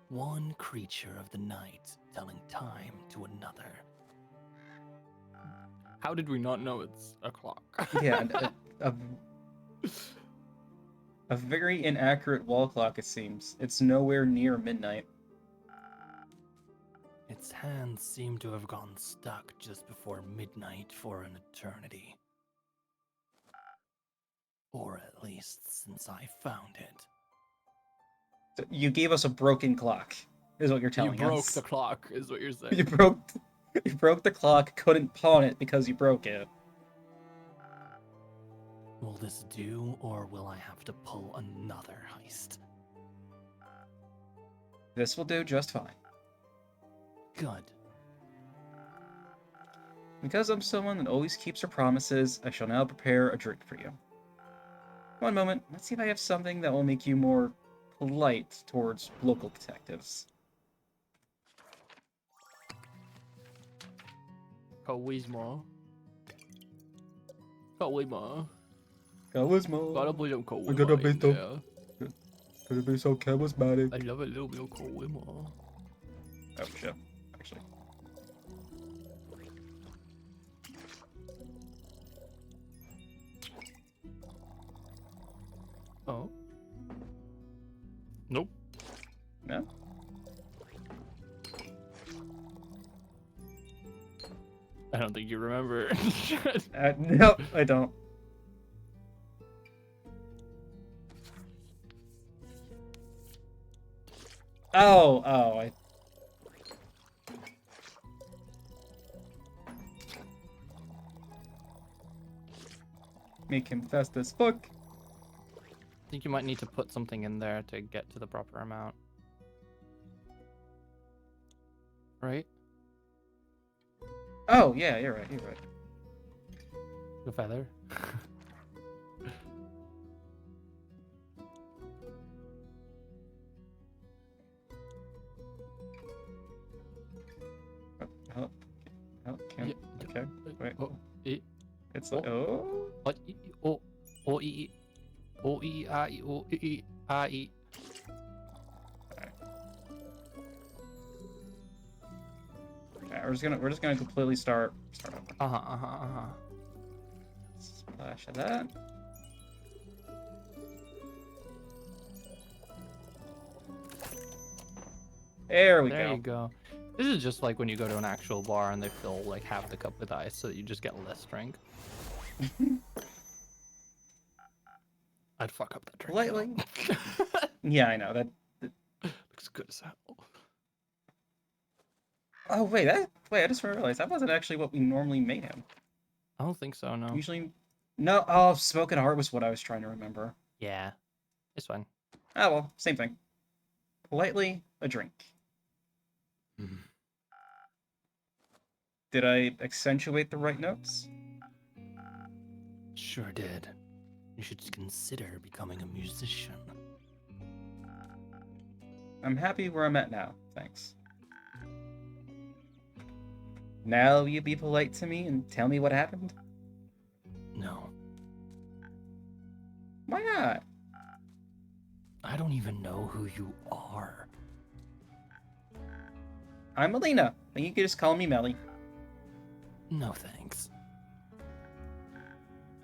one creature of the night telling time to another. How did we not know it's a clock? Yeah, a very inaccurate wall clock, it seems. It's nowhere near midnight. Its hands seem to have gone stuck just before midnight for an eternity. Or at least since I found it. So you gave us a broken clock, is what you're You telling broke us. the clock, is what you're saying. You broke the clock, couldn't pawn it because you broke it. Will this do, or will I have to pull another heist? This will do just fine. Good. Because I'm someone that always keeps her promises, I shall now prepare a drink for you. One moment, let's see if I have something that will make you more polite towards local detectives. Charisma. Charisma. Charisma. Gotta put some charisma gotta be in so- there. Could be so charismatic. I love a little bit of charisma. Oh, shit. Actually. Oh. Nope. No? I don't think you remember. No, I don't. Oh, I... Make him fast as fuck. I think you might need to put something in there to get to the proper amount. Right? Oh, yeah, you're right, you're right. The feather. Can't... Okay, wait. Oh, e, It's like... Oh? o, i, o, o, i, o, i, a, i, o, i, a, i. Alright, we're just gonna completely start over. Uh-huh. Splash of that. There we There go. you go. This is just like when you go to an actual bar and they fill like half the cup with ice so that you just get less drink. I'd fuck up that drink. Politely. though. Yeah, I know that. Looks good as hell. Oh wait, I just realized that wasn't actually what we normally made him. I don't think so, no. Usually, no. Oh, smoking heart was what I was trying to remember. Yeah. It's fine. Oh well, same thing. Politely, a drink. Hmm. Did I accentuate the right notes? Sure did. You should consider becoming a musician. I'm happy where I'm at now, thanks. Now you be polite to me and tell me what happened? No, Why not? I don't even know who you are. I'm Alina, You can just call me Melly. No thanks.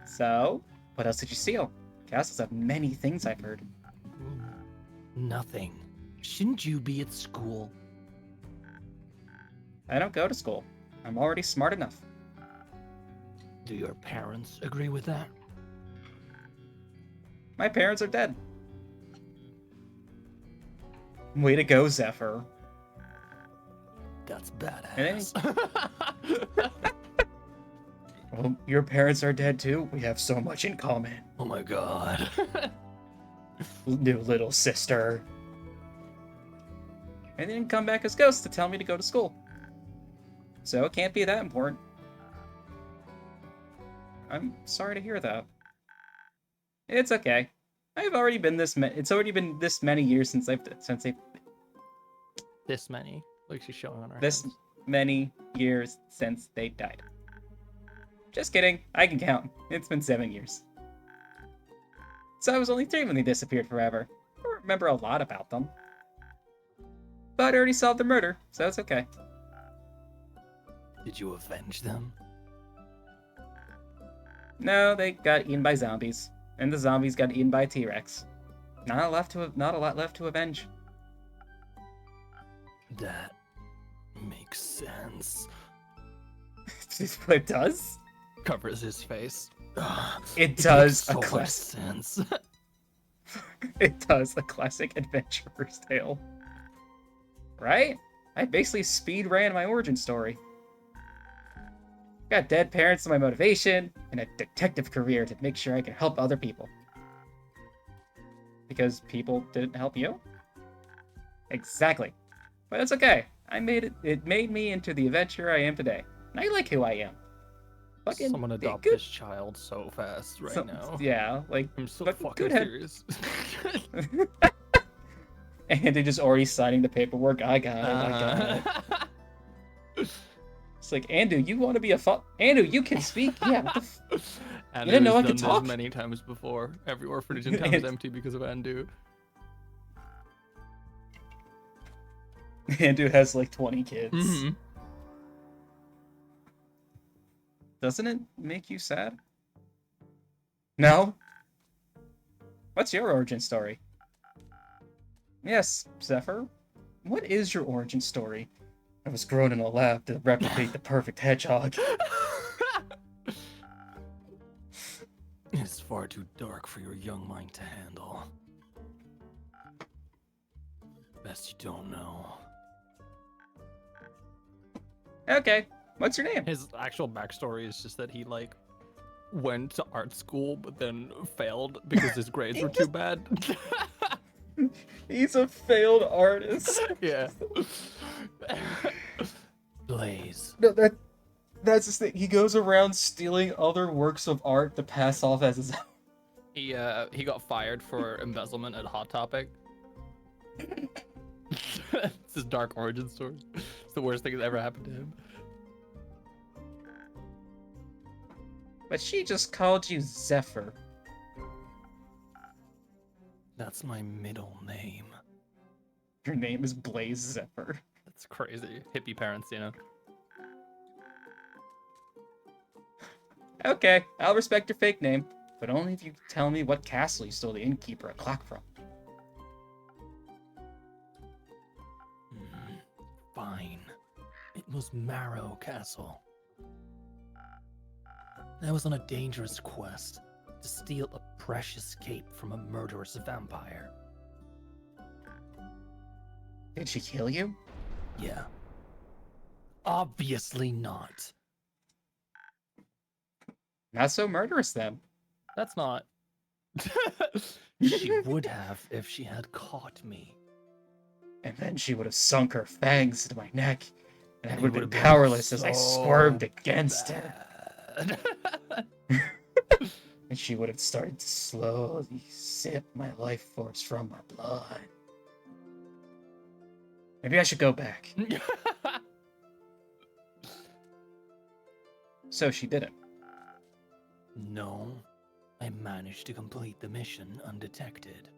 So, what else did you steal? Castles have many things, I've heard. Nothing. Shouldn't you be at school? I don't go to school. I'm already smart enough. Do your parents agree with that? My parents are dead. Way to go, Zephyr. That's Hey. badass. Well, your parents are dead too. We have so much in common. Oh my god. New little sister. And they didn't come back as ghosts to tell me to go to school. So it can't be that important. I'm sorry to hear that. It's okay. I've already been it's already been this many years since they've This many, like she's showing on her. this hands. many years since they died. Just kidding. I can count. It's been 7 years. So I was only 3 when they disappeared forever. I don't remember a lot about them. But I already solved the murder, so it's okay. Did you avenge them? No, they got eaten by zombies. And the zombies got eaten by a T-Rex. Not a lot left to avenge. That makes sense. It does? Covers his face. It does makes a so much classic. sense. It does a classic adventurer's tale. Right? I basically speed ran my origin story. Got dead parents as my motivation, and a detective career to make sure I can help other people. Because people didn't help you? Exactly. But it's okay. It made me into the adventurer I am today. And I like who I am. Fucking Someone adopt good. this child so fast right now. Yeah, like I'm so fucking fucking good head. serious. And they're just already signing the paperwork. I got it. It's like, Andu, you want to be a Andu, you can speak? Yeah, what the Andu You didn't know has I could done talk? this many times before. Every orphanage in town is empty because of Andu. Andu has like 20 kids. Mm-hmm. Doesn't it make you sad? No? What's your origin story? Yes, Zephyr. What is your origin story? I was grown in a lab to replicate the perfect hedgehog. It's far too dark for your young mind to handle. Best you don't know. Okay, what's your name? His actual backstory is just that he like went to art school but then failed because his grades were too bad. He's a failed artist. Yeah. Blaze. No, that's his thing. He goes around stealing other works of art to pass off as his own. He got fired for embezzlement at Hot Topic. It's his dark origin story. It's the worst thing that ever happened to him. But she just called you Zephyr. That's my middle name. Your name is Blaze Zephyr. That's crazy. Hippie parents, you know. Okay, I'll respect your fake name, but only if you tell me what castle you stole the innkeeper a clock from. Fine. It was Marrow Castle. I was on a dangerous quest to steal a precious cape from a murderous vampire. Did she kill you? Yeah. Obviously not. Not so murderous then. That's not. She would have if she had caught me. And then she would have sunk her fangs into my neck, and I And would it have would've been been powerless as I so squirmed against her. Bad. And she would have started to slowly sip my life force from my blood. Maybe I should go back. So she didn't. No, I managed to complete the mission undetected.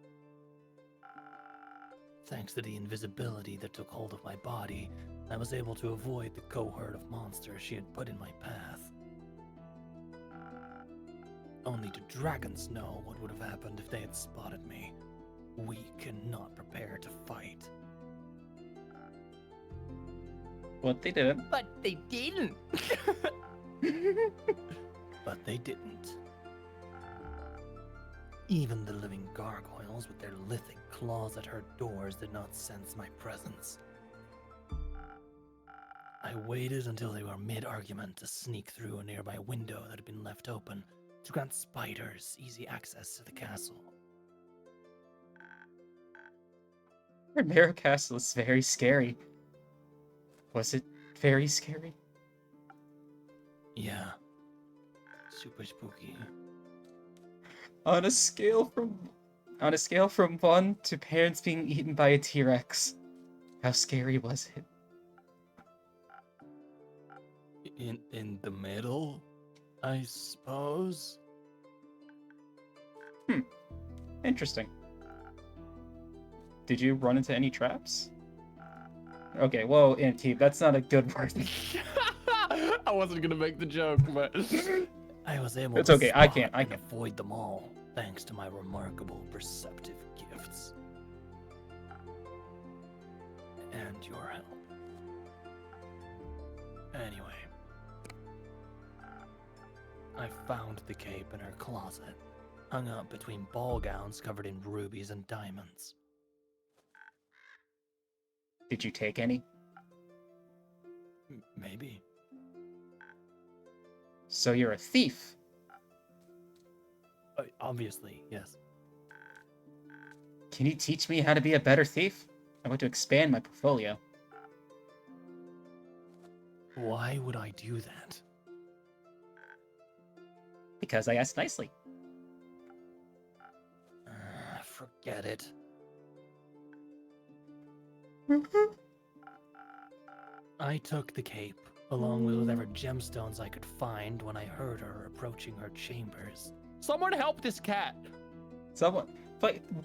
Thanks to the invisibility that took hold of my body, I was able to avoid the cohort of monsters she had put in my path. Only do dragons know what would have happened if they had spotted me, weak and not prepared to fight. What they did. But they didn't. But they didn't. Even the living gargoyles with their lithic claws at her doors did not sense my presence. I waited until they were mid-argument to sneak through a nearby window that had been left open to grant spiders easy access to the castle. Mirror Castle is very scary. Was it very scary? Yeah. Super spooky. On a scale from 1 to parents being eaten by a T-Rex, how scary was it? In the middle, I suppose? Interesting. Did you run into any traps? Okay, whoa, Antip, that's not a good word. I wasn't gonna make the joke, but I was able It's to okay, I spot can't- and avoid them all, thanks to my remarkable perceptive gifts. And your help. Anyway. I found the cape in her closet, hung up between ball gowns covered in rubies and diamonds. Did you take any? Maybe. So you're a thief. Obviously, yes. Can you teach me how to be a better thief? I want to expand my portfolio. Why would I do that? Because I asked nicely. Forget it. I took the cape, along with whatever gemstones I could find when I heard her approaching her chambers. someone help this cat. Someone...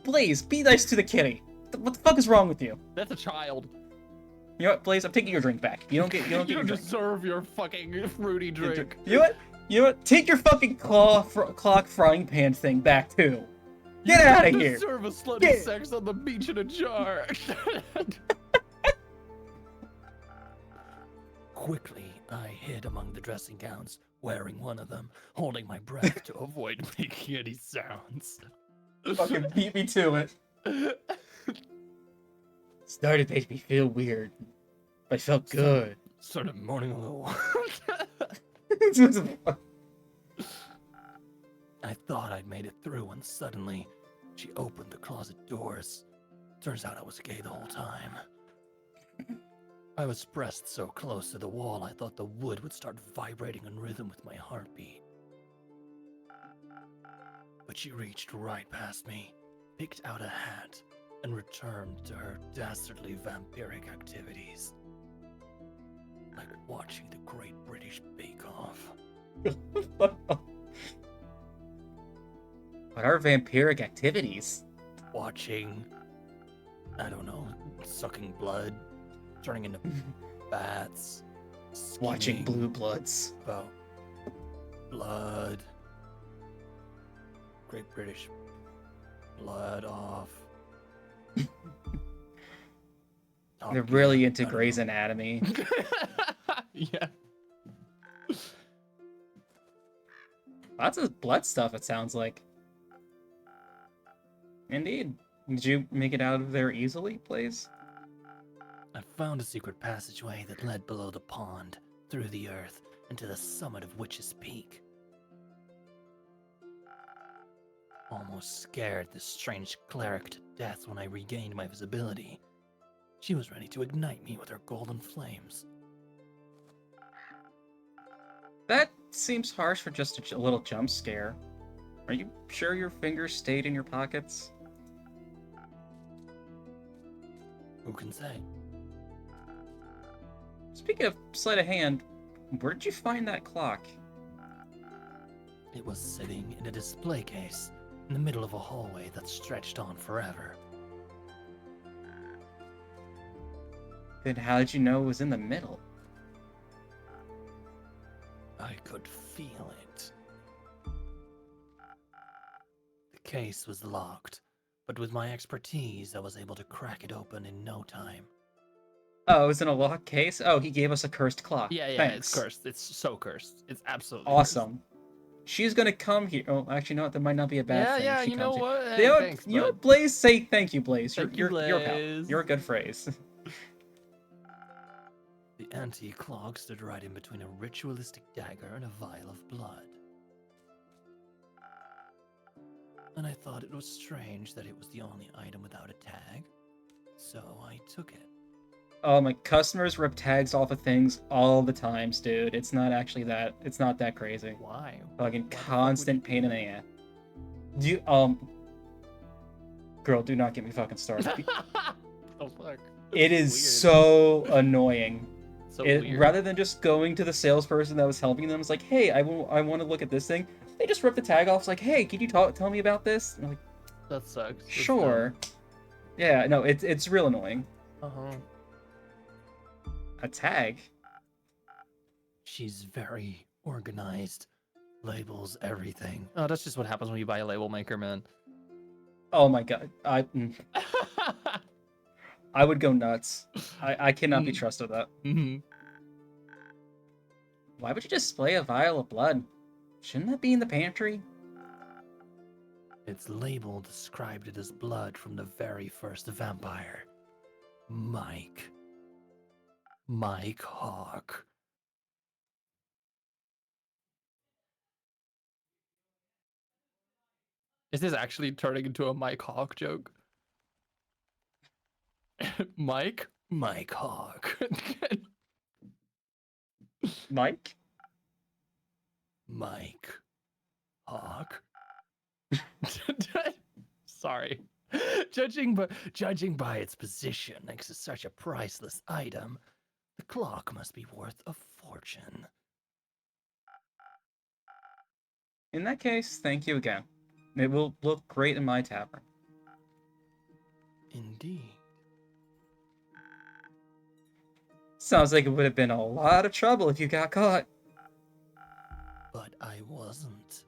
Blaze, be nice to the kitty. What the fuck is wrong with you? That's a child. You know what, Blaze? I'm taking your drink back. You don't get You your don't drink. deserve your fucking fruity drink. You know what? You know what? Take your fucking clock frying pan thing back too. Get out of You here. deserve a slutty Get- sex on the beach in a jar. Quickly, I hid among the dressing gowns, wearing one of them, holding my breath to avoid making any sounds. Fucking beat me to it. Started made me feel weird, but I felt good. Started moaning a little. I thought I'd made it through when suddenly she opened the closet doors. Turns out I was gay the whole time. I was pressed so close to the wall I thought the wood would start vibrating in rhythm with my heartbeat. But she reached right past me, picked out a hat, and returned to her dastardly vampiric activities. Like watching the Great British Bake Off. What are vampiric activities? Watching, I don't know, sucking blood, turning into bats, Watching scheming Blue Bloods. about blood, Great British blood off. They're Top really Gear, into I don't Grey's know. Anatomy. Yeah. Lots of blood stuff, it sounds like. Indeed. Did you make it out of there easily, Blaze? I found a secret passageway that led below the pond, through the earth, and to the summit of Witch's Peak. Almost scared this strange cleric to death when I regained my visibility. She was ready to ignite me with her golden flames. That seems harsh for just a little jump scare. Are you sure your fingers stayed in your pockets? Who can say? Speaking of sleight of hand, where did you find that clock? It was sitting in a display case in the middle of a hallway that stretched on forever. Then how did you know it was in the middle? I could feel it. The case was locked, but with my expertise, I was able to crack it open in no time. Oh, it was in a locked case? Oh, he gave us a cursed clock. Yeah, it's Thanks. cursed. It's so cursed. It's absolutely Awesome. She's gonna come here. Oh, actually, no, that might not be a bad Yeah, thing. yeah, if she you know comes what? Here. Hey, You know what? thanks, You know bud. what, Blaze? Say thank you, Blaze. Thank you, You're a pal. Blaze. You're a good phrase. The antique clock stood right in between a ritualistic dagger and a vial of blood. And I thought it was strange that it was the only item without a tag, so I took it. Oh, my customers rip tags off of things all the times, dude. It's not actually that. It's not that crazy. Why? Fucking Why the fuck would constant you pain do in the ass. You girl, do not get me fucking started. Oh fuck. It is Weird. so annoying. So It, weird. rather than just going to the salesperson that was helping them, it's like, hey, I want to look at this thing. They just rip the tag off. It's like, hey, can you tell me about this? And I'm like, That sucks. That's sure. Yeah, no, it's real annoying. dumb. Uh-huh. A tag? She's very organized, labels everything. Oh, that's just what happens when you buy a label maker, man. Oh my god, I would go nuts. I cannot be Mm. trusted with that. hmm Why would you display a vial of blood? Shouldn't that be in the pantry? Its label described it as blood from the very first vampire, Mike. Mike Hawk. Is this actually turning into a Mike Hawk joke? Mike? Mike Hawk. Mike? Mike Hawk. Sorry. Judging by its position next to such a priceless item, the clock must be worth a fortune. In that case, thank you again. It will look great in my tavern. Indeed. Sounds like it would have been a lot of trouble if you got caught. But I wasn't.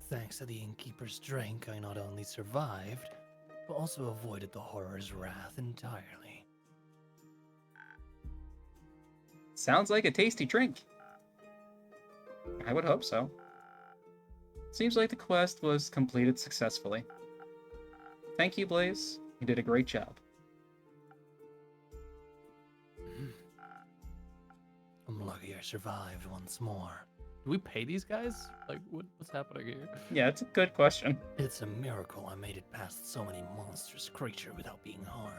Thanks to the innkeeper's drink, I not only survived, but also avoided the horror's wrath entirely. Sounds like a tasty drink. I would hope so. Seems like the quest was completed successfully. Thank you, Blaze. You did a great job. I'm lucky I survived once more. Do we pay these guys? Like, what's happening here? Yeah, it's a good question. It's a miracle I made it past so many monstrous creatures without being harmed.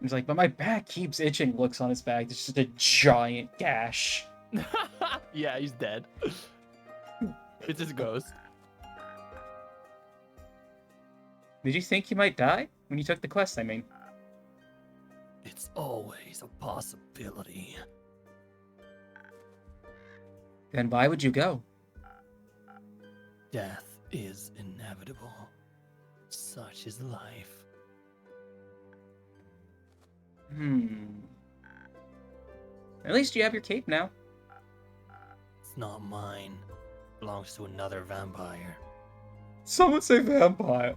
He's like, but my back keeps itching. Looks on his back. It's just a giant gash. Yeah, he's dead. It's his ghost. Did you think you might die? When you took the quest, I mean. It's always a possibility. Then why would you go? Death is inevitable. Such is life. At least you have your cape now. It's not mine. It belongs to another vampire. Someone say vampire.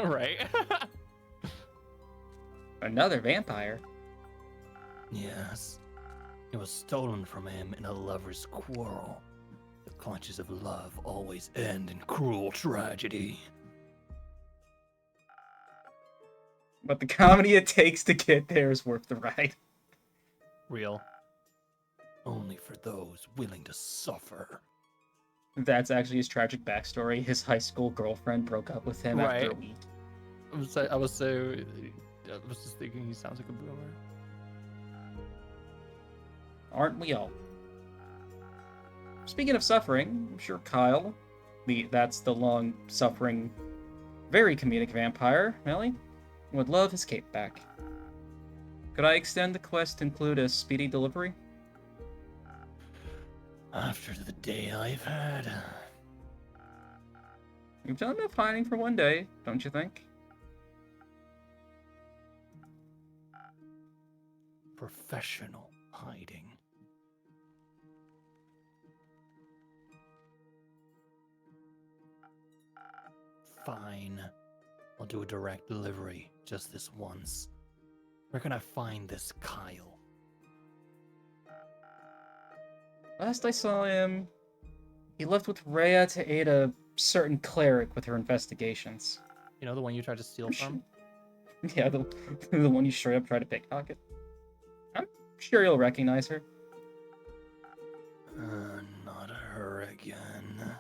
Right. Another vampire? Yes. It was stolen from him in a lover's quarrel. The clutches of love always end in cruel tragedy. But the comedy it takes to get there is worth the ride. Real. Only for those willing to suffer. That's actually his tragic backstory. His high school girlfriend broke up with him after a Right. week. I was just thinking he sounds like a boomer. Aren't we all? Speaking of suffering, I'm sure Kyle, that's the long-suffering, very comedic vampire, Melly, would love his cape back. Could I extend the quest to include a speedy delivery? After the day I've had. You've done enough hiding for one day, don't you think? professional hiding. Fine. I'll do a direct delivery just this once. Where can I find this Kyle? Last I saw him, he left with Rhea to aid a certain cleric with her investigations. You know, the one you tried to steal from? Yeah, the one you straight up tried to pickpocket. I'm sure you'll recognize her. Not her again.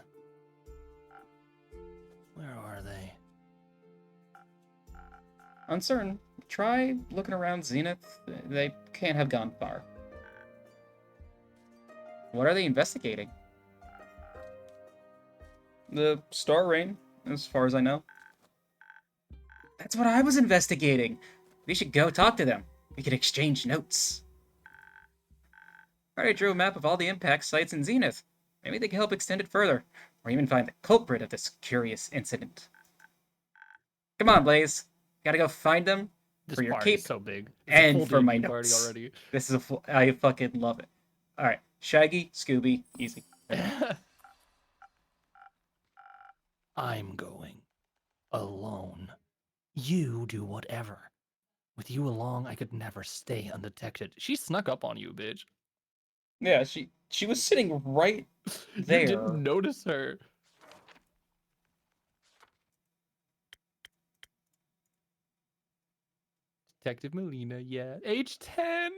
Where are they? Uncertain. Try looking around Zenith. They can't have gone far. What are they investigating? The Star Rain, as far as I know. That's what I was investigating. We should go talk to them. We could exchange notes. Already drew a map of all the impact sites in Zenith. Maybe they can help extend it further, or even find the culprit of this curious incident. Come on, Blaze. Gotta go find them This for your party is cape so big. It's a and full for my D&D party notes. already. This is a full... I fucking love it. Alright, Shaggy, Scooby, easy. I'm going alone. You do whatever. With you along, I could never stay undetected. She snuck up on you, bitch. Yeah, she was sitting right there. You didn't notice her. Detective Melina, yeah. Age 10.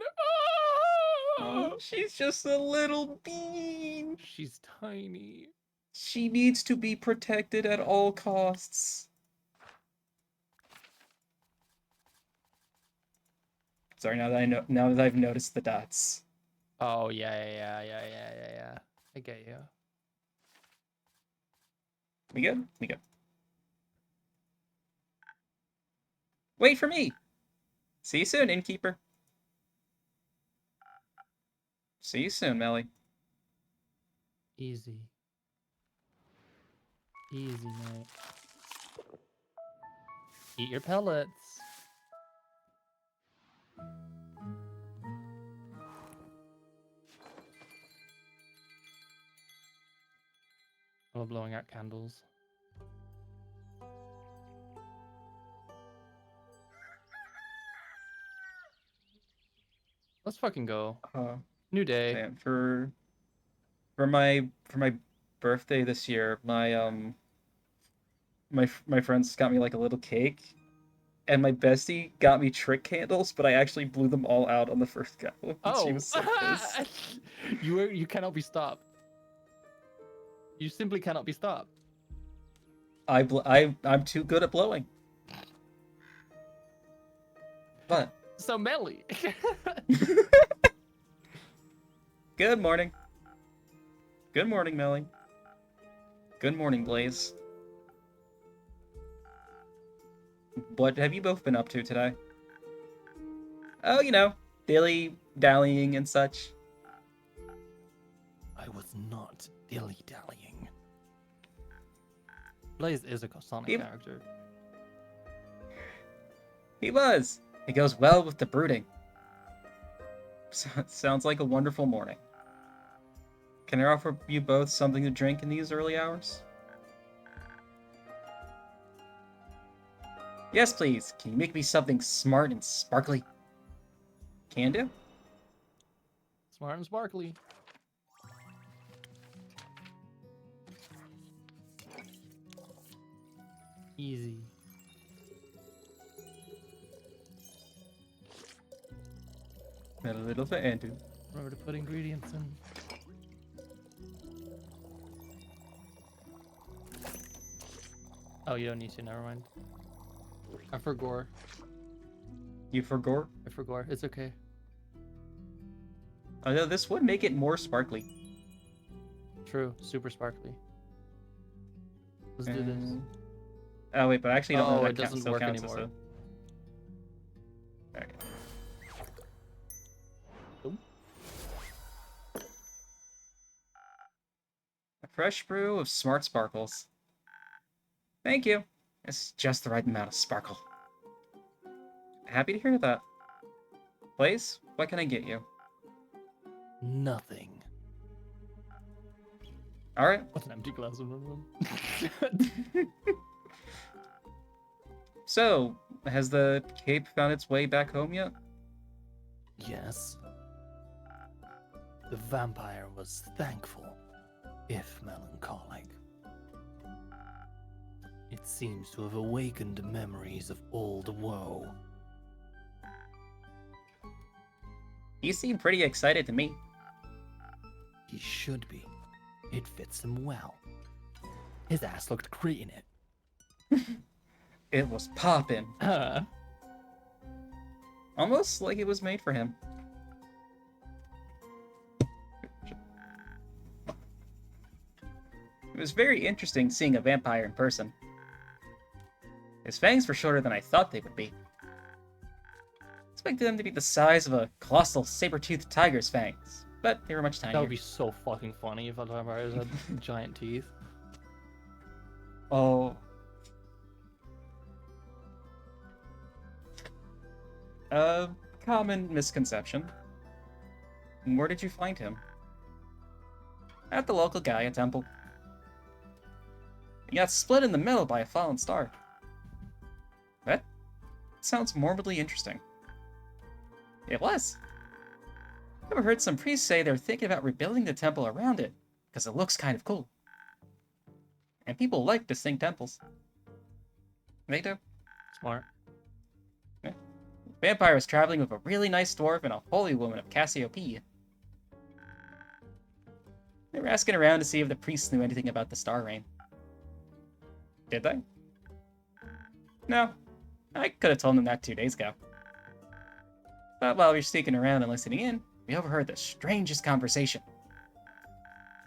Oh, she's just a little bean. She's tiny. She needs to be protected at all costs. Sorry, now that I've noticed the dots. Oh, yeah. I get you. We good? We good. Wait for me! See you soon, innkeeper. See you soon, Melly. Easy. Easy, mate. Eat your pellets. While blowing out candles. Let's fucking go. New day. Man, for my birthday this year, my friends got me like a little cake, and my bestie got me trick candles, but I actually blew them all out on the first go. And she was so pissed. You cannot be stopped. You simply cannot be stopped. I'm too good at blowing. But So Melly. good morning. Good morning, Melly. Good morning, Blaze. What have you both been up to today? Oh, you know, dilly-dallying and such. I was not dilly-dallying. Blaze is a Sonic character. He was. It goes well with the brooding. Sounds like a wonderful morning. Can I offer you both something to drink in these early hours? Yes, please. Can you make me something smart and sparkly? Can do. Smart and sparkly. Easy. And a little for Andrew. Remember to put ingredients in. Oh, you don't need to. Never mind. I forgot. You forgot? I forgot. It's okay. Although this would make it more sparkly. True. Super sparkly. Let's do this. Oh wait, but I actually don't know Oh, that it doesn't still work counts anymore. Okay. Oop. A fresh brew of smart sparkles. Thank you. It's just the right amount of sparkle. Happy to hear that. Blaze, what can I get you? Nothing. All right. What's an empty glass of rum? So, has the cape found its way back home yet? Yes. The vampire was thankful, if melancholic. It seems to have awakened memories of old woe. He seemed pretty excited to me. He should be. It fits him well. His ass looked great in it. It was poppin'. Almost like it was made for him. It was very interesting seeing a vampire in person. His fangs were shorter than I thought they would be. I expected them to be the size of a colossal saber-toothed tiger's fangs, but they were much tinier. That would be so fucking funny if a vampire had giant teeth. Oh. A common misconception. Where did you find him? At the local Gaia temple. He got split in the middle by a fallen star. That sounds morbidly interesting. It was. I've heard some priests say they're thinking about rebuilding the temple around it, because it looks kind of cool. And people like distinct temples. They do. Smart. Vampire was traveling with a really nice dwarf and a holy woman of Cassiopeia. They were asking around to see if the priests knew anything about the star rain. Did they? No. I could have told them that 2 days ago. But while we were sneaking around and listening in, we overheard the strangest conversation.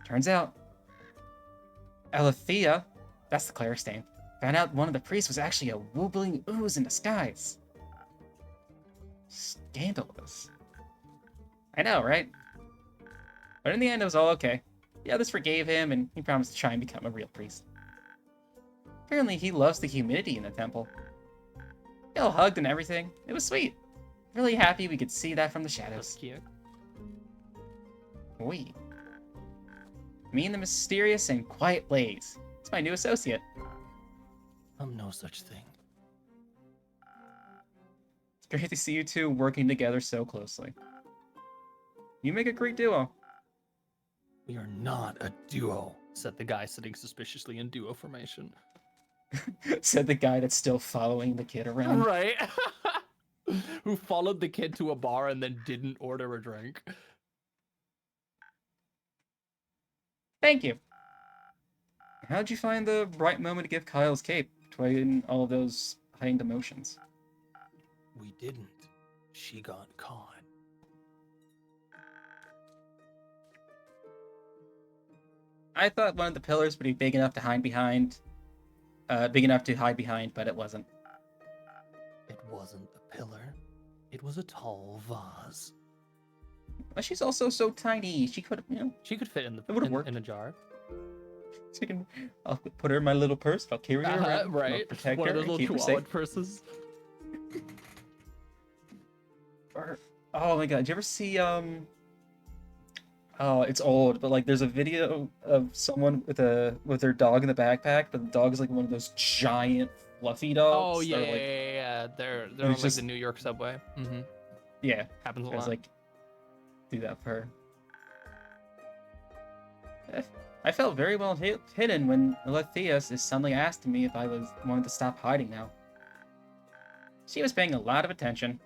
Turns out, Alethea, that's the cleric's name, found out one of the priests was actually a wobbling ooze in disguise. Scandalous. I know, right? But in the end, it was all okay. The others forgave him, and he promised to try and become a real priest. Apparently, he loves the humidity in the temple. They all hugged and everything. It was sweet. Really happy we could see that from the That's shadows. cute. We. Me and the mysterious and quiet Blaze. It's my new associate. I'm no such thing. It's great to see you two working together so closely. You make a great duo. We are not a duo. Said the guy sitting suspiciously in duo formation. Said the guy that's still following the kid around. Right. Who followed the kid to a bar and then didn't order a drink. Thank you. How'd you find the right moment to give Kyle's cape between all of those heightened emotions? We didn't. She got caught. I thought one of the pillars would be big enough to hide behind. But it wasn't. It wasn't a pillar. It was a tall vase. But she's also so tiny. She could, She could fit in the It would've worked. in a jar. I'll put her in my little purse. I'll carry her around. Right. I'll protect One her of and those keep her little safe. chihuahua purses. Oh my god, did you ever see oh, it's old, but like there's a video of someone with their dog in the backpack, but the dog is like one of those giant fluffy dogs. Oh yeah, that are, like, yeah. They're it's on like just- the New York subway. Mm-hmm. yeah. Happens a I was lot. like, do that for her. I felt very well hidden when Aletheus is suddenly asked me if I wanted to stop hiding now. She was paying a lot of attention.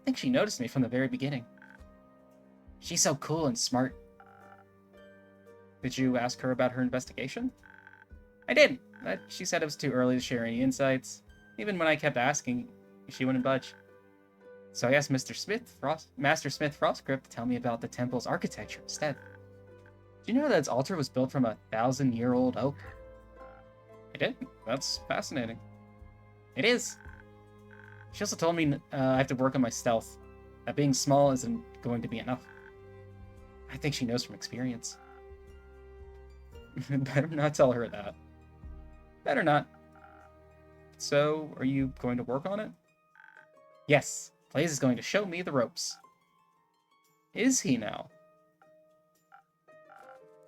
I think she noticed me from the very beginning. She's so cool and smart. Did you ask her about her investigation? I did, but she said it was too early to share any insights. Even when I kept asking, she wouldn't budge. So I asked Master Smith Frostgrip to tell me about the temple's architecture instead. Do you know that its altar was built from a 1,000-year-old oak? I did. That's fascinating. It is. She also told me I have to work on my stealth. That being small isn't going to be enough. I think she knows from experience. Better not tell her that. Better not. So, are you going to work on it? Yes. Blaze is going to show me the ropes. Is he now?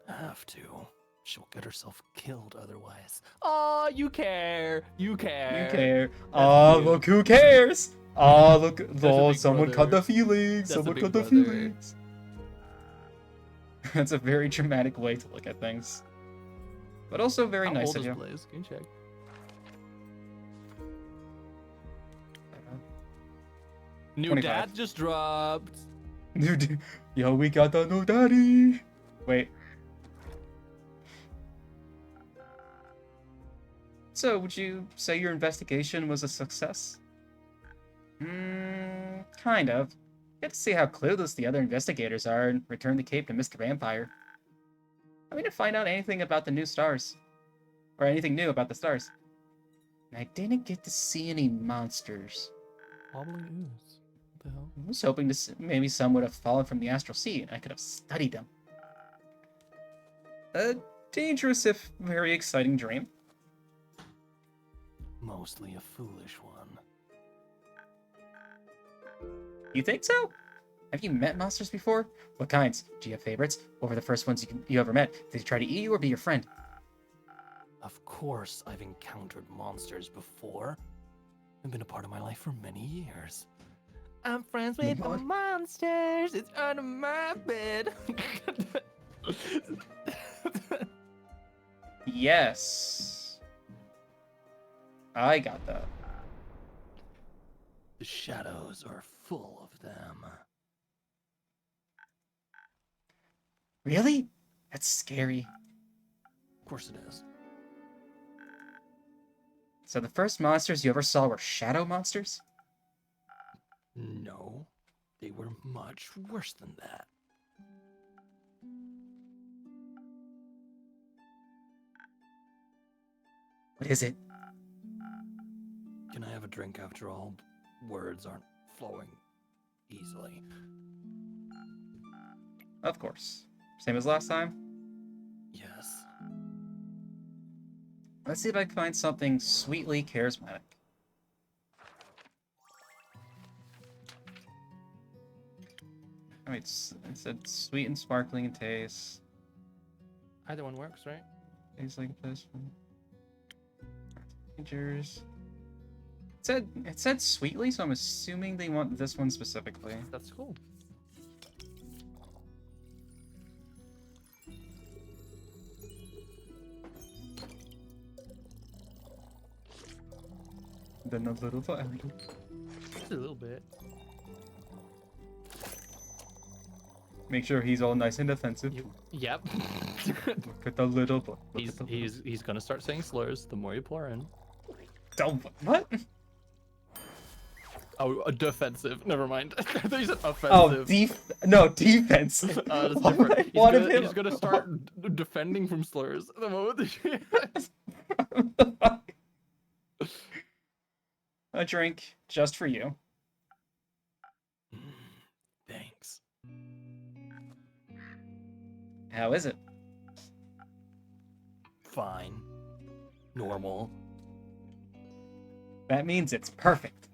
Have to. She'll get herself killed otherwise. Oh, you care. You care. You care. That's Oh, cute. look who cares. Oh, look. a Oh, big someone cut brother. the feelings. That's a Someone big cut the brother. feelings. That's a very dramatic way to look at things. But also very How nice old of is you. Blaze? Can you check? New 25. dad just dropped. Dude, yo, we got the new daddy. Wait. So, would you say your investigation was a success? Kind of. Get to see how clueless the other investigators are and return the cape to Mr. Vampire. I mean, to find out anything about the new stars. Or anything new about the stars. And I didn't get to see any monsters. Wobbling ooze. What the hell? I was hoping to maybe some would have fallen from the astral sea and I could have studied them. A dangerous if very exciting dream. Mostly a foolish one. You think so? Have you met monsters before? What kinds? Do you have favorites? What were the first ones you ever met? Did they try to eat you or be your friend? Of course, I've encountered monsters before. They've been a part of my life for many years. I'm friends with the What? monsters. It's under my bed. Yes. I got that. The shadows are full of them. Really? That's scary. Of course it is. So the first monsters you ever saw were shadow monsters? No, they were much worse than that. What is it? Can I have a drink after all? Words aren't flowing easily. Of course. Same as last time? Yes. Let's see if I can find something sweetly charismatic. Oh, it said sweet and sparkling in taste. Either one works, right? Tastes like this one. Features. It said sweetly, so I'm assuming they want this one specifically. That's cool. Then a little for Ellie. Just a little bit. Make sure he's all nice and defensive. Yep. Look at the little boy. He's gonna start saying slurs the more you pour in. Don't what? Oh, defensive. Never mind. I thought you said Oh, offensive. no, defense. That's Why would I different. want him- He's gonna start defending from slurs the moment A drink just for you. Thanks. How is it? Fine. Normal. That means it's perfect.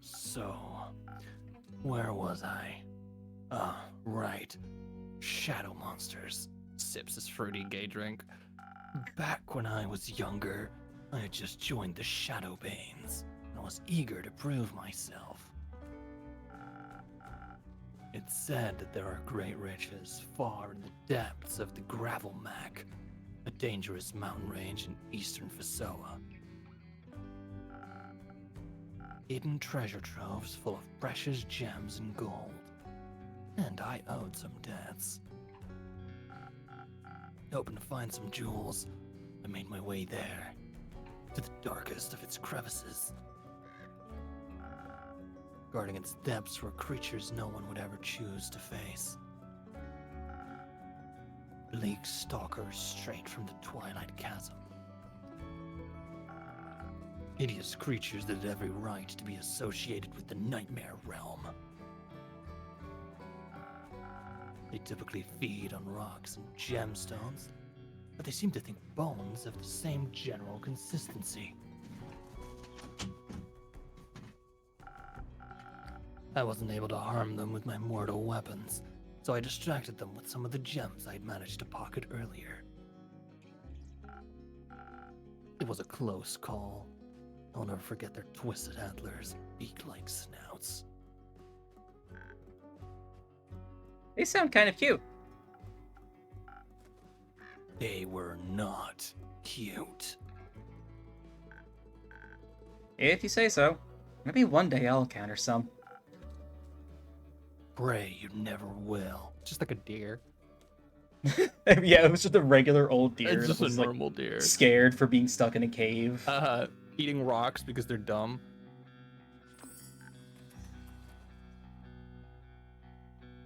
So, where was I? Ah, right. Shadow monsters. sips his fruity gay drink. Back when I was younger, I had just joined the Shadow Banes and was eager to prove myself. It's said that there are great riches far in the depths of the Gravel Mac, a dangerous mountain range in eastern Fasoa. Hidden treasure troves full of precious gems and gold. And I owed some debts. Hoping to find some jewels, I made my way there, to the darkest of its crevices. Guarding its depths were creatures no one would ever choose to face. Bleak stalkers straight from the Twilight Chasm. Hideous creatures that had every right to be associated with the Nightmare Realm. They typically feed on rocks and gemstones, but they seem to think bones have the same general consistency. I wasn't able to harm them with my mortal weapons, so I distracted them with some of the gems I'd managed to pocket earlier. It was a close call. I'll never forget their twisted antlers, beak-like snouts. They sound kind of cute. They were not cute. If you say so. Maybe one day I'll encounter some. Pray you never will. Just like a deer. Yeah, it was just a regular old deer. It's that just a was, like, normal deer. scared for being stuck in a cave. Eating rocks because they're dumb.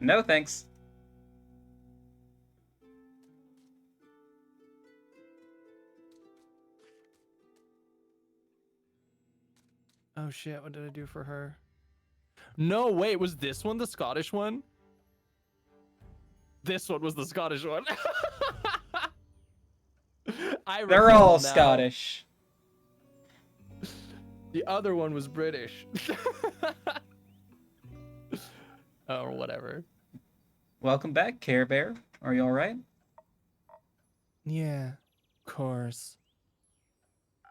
No thanks. Oh shit, what did I do for her? No, wait, was this one the Scottish one? This one was the Scottish one. They're recall all now. Scottish. The other one was British. Oh, whatever. Welcome back, Care Bear. Are you alright? Yeah, of course.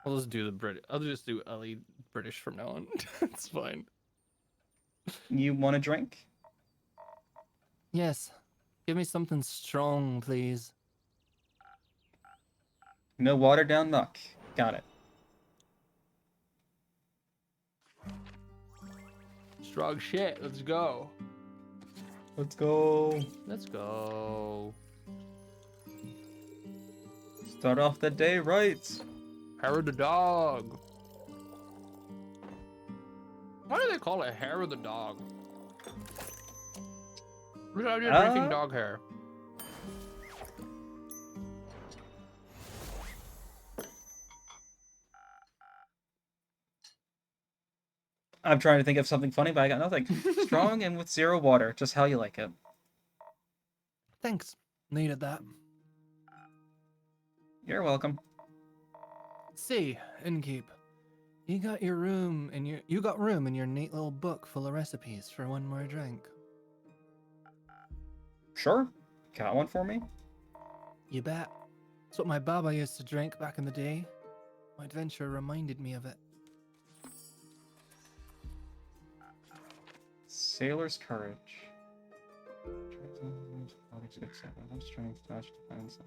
I'll just do the Brit. I'll just do Ellie British from now on. It's fine. You want a drink? Yes. Give me something strong, please. No watered down muck. Got it. Strong shit. Let's go. Let's go. Let's go. Start off the day right. Hair of the dog. Why do they call it hair of the dog? Who's out here drinking dog hair? I'm trying to think of something funny, but I got nothing. Strong and with 0 water. Just how you like it. Thanks. Needed that. You're welcome. See, Innkeep. You got room in your neat little book full of recipes for one more drink. Sure. Got one for me? You bet. It's what my baba used to drink back in the day. My adventure reminded me of it. Sailor's Courage. Strength, dash, defense,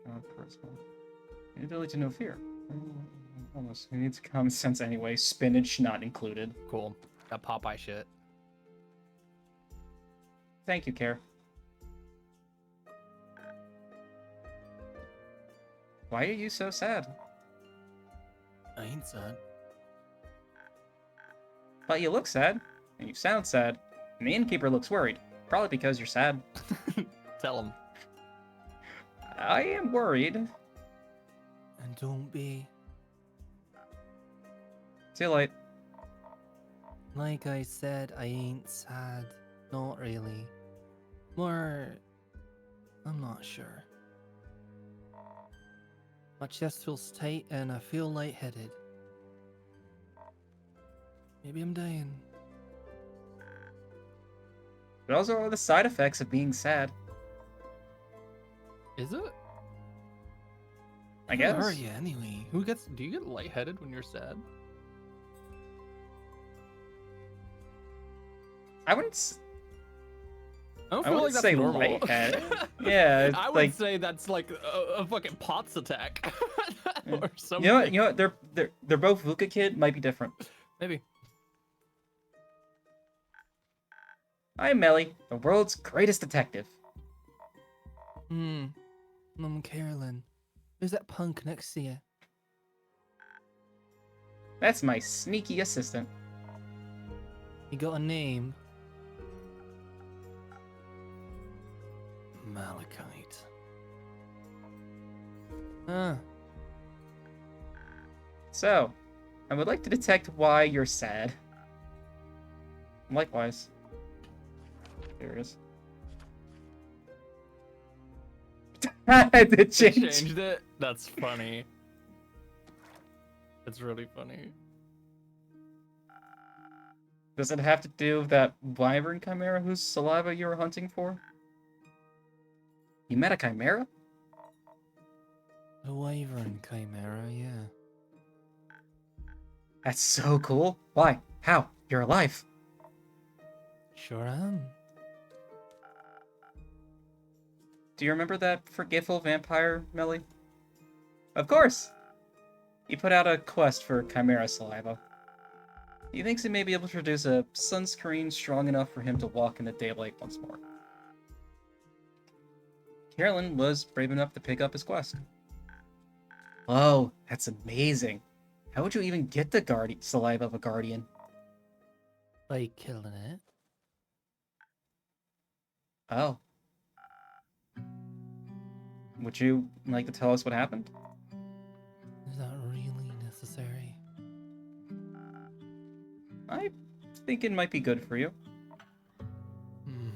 charisma. The ability to know fear. Almost. Who needs common sense anyway? Spinach not included. Cool. That Popeye shit. Thank you, Care. Why are you so sad? I ain't sad. But you look sad, and you sound sad, and the innkeeper looks worried. Probably because you're sad. Tell him. I am worried. And don't be. Too late. Like I said, I ain't sad. Not really. More... I'm not sure. My chest feels tight and I feel lightheaded. Maybe I'm dying. Those are all the side effects of being sad, Is it? I Who guess. are you anyway? Do you get lightheaded when you're sad? I wouldn't. I don't I feel like wouldn't that's say normal. lightheaded. Yeah, it's I would like say that's like a fucking POTS attack or something. you know what? They're both Vuka Kid. Might be different. Maybe. I'm Melly, the world's greatest detective. I'm Carolyn. Who's that punk next to you? That's my sneaky assistant. You got a name? Malachite. Ah, So, I would like to detect why you're sad. Likewise. There it is. I did change. Changed it? That's funny. That's really funny. Does it have to do with that wyvern chimera whose saliva you were hunting for? You met a chimera? A wyvern chimera, yeah. That's so cool. Why? How? You're alive. Sure am. Do you remember that forgetful vampire, Melly? Of course! He put out a quest for chimera saliva. He thinks he may be able to produce a sunscreen strong enough for him to walk in the daylight once more. Carolyn was brave enough to pick up his quest. Oh, that's amazing. How would you even get the saliva of a guardian? By killing it. Oh. Would you like to tell us what happened? Is that really necessary? I think it might be good for you. Hmm.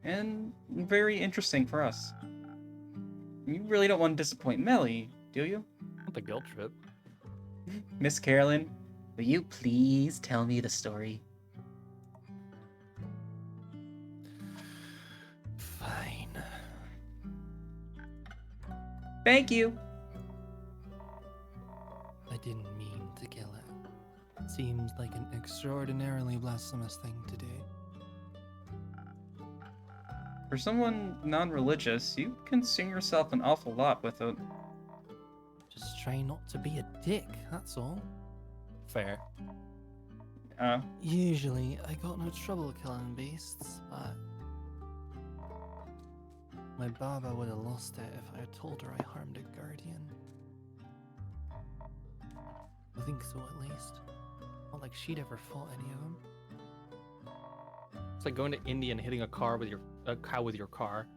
And very interesting for us. You really don't want to disappoint Melly, do you? Not the guilt trip. Miss Carolyn, will you please tell me the story? Fine. Thank you. I didn't mean to kill it. Seems like an extraordinarily blasphemous thing to do. For someone non-religious, you consume yourself an awful lot with it. Just try not to be a dick, that's all. Fair. Usually, I got no trouble killing beasts, but my Baba would have lost it if I had told her I harmed a guardian. I think so, at least. Not like she'd ever fought any of them. It's like going to India and hitting a cow with your car.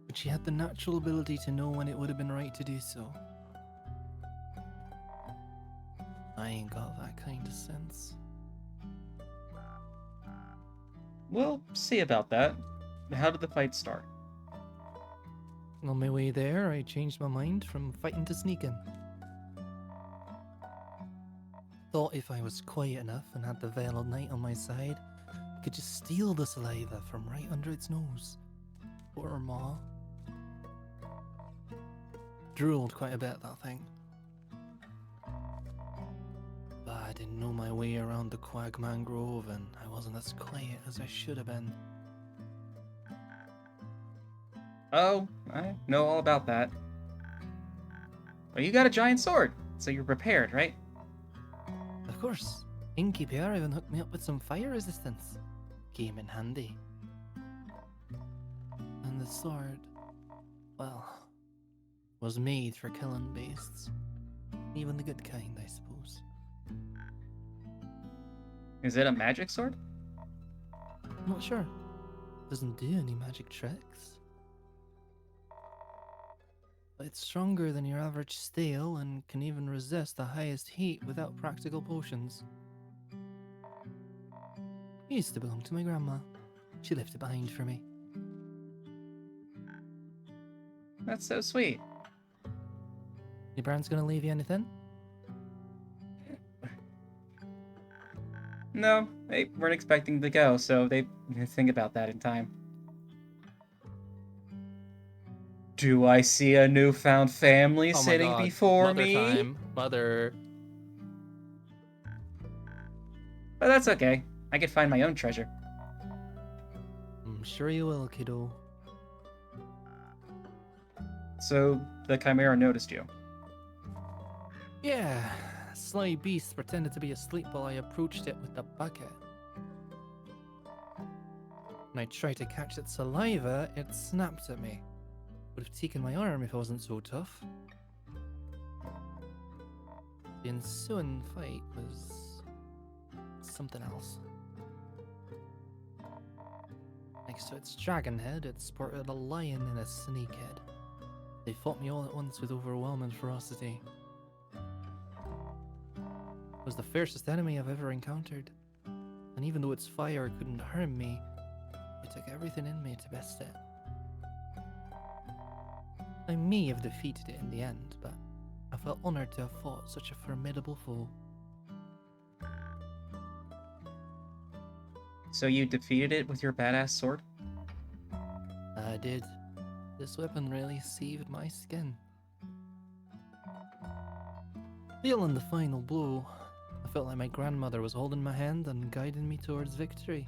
But she had the natural ability to know when it would have been right to do so. I ain't got that kind of sense. We'll see about that. How did the fight start? On my way there, I changed my mind from fighting to sneaking. Thought if I was quiet enough and had the Veiled Knight on my side, I could just steal the saliva from right under its nose. Or her maw. Drooled quite a bit, that thing. But I didn't know my way around the Quagman Grove, and I wasn't as quiet as I should have been. Oh, I know all about that. Well, you got a giant sword, so you're prepared, right? Of course, Innkeeper even hooked me up with some fire resistance. Came in handy. And the sword, well, was made for killing beasts. Even the good kind, I suppose. Is it a magic sword? Not sure. Doesn't do any magic tricks. But it's stronger than your average steel and can even resist the highest heat without practical potions. It used to belong to my grandma. She left it behind for me. That's so sweet. Your parents gonna leave you anything? No, they weren't expecting to go, so they think about that in time. Do I see a newfound family Oh my sitting God. before Mother me? time. Mother. But that's okay. I can find my own treasure. I'm sure you will, kiddo. So the Chimera noticed you. Yeah, sly beast pretended to be asleep while I approached it with the bucket. When I tried to catch its saliva, it snapped at me. Would have taken my arm if I wasn't so tough. The ensuing fight was something else. Next to its dragon head, it sported a lion and a snake head. They fought me all at once with overwhelming ferocity. It was the fiercest enemy I've ever encountered, and even though its fire couldn't harm me, it took everything in me to best it. I may have defeated it in the end, but a felt honored to have fought such a formidable foe. So you defeated it with your badass sword? I did. This weapon really seared my skin. Feeling the final blow, I felt like my grandmother was holding my hand and guiding me towards victory.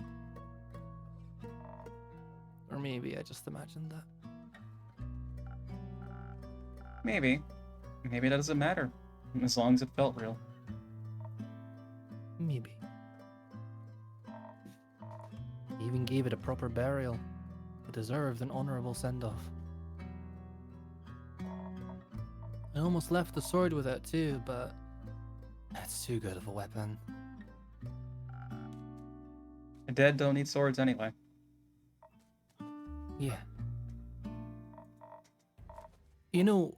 Or maybe I just imagined that. Maybe. Maybe that doesn't matter. As long as it felt real. Maybe. I even gave it a proper burial. It deserved an honorable send-off. I almost left the sword with it too, but it's too good of a weapon. The dead don't need swords anyway. Yeah. You know,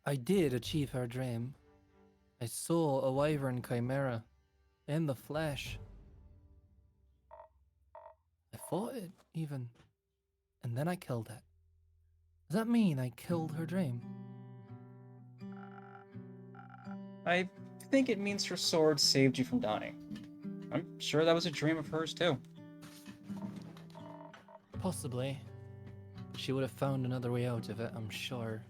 I did achieve her dream. I saw a wyvern chimera in the flesh. I fought it, even. And then I killed it. Does that mean I killed her dream? I think it means her sword saved you from dying. I'm sure that was a dream of hers too. Possibly. She would have found another way out of it, I'm sure.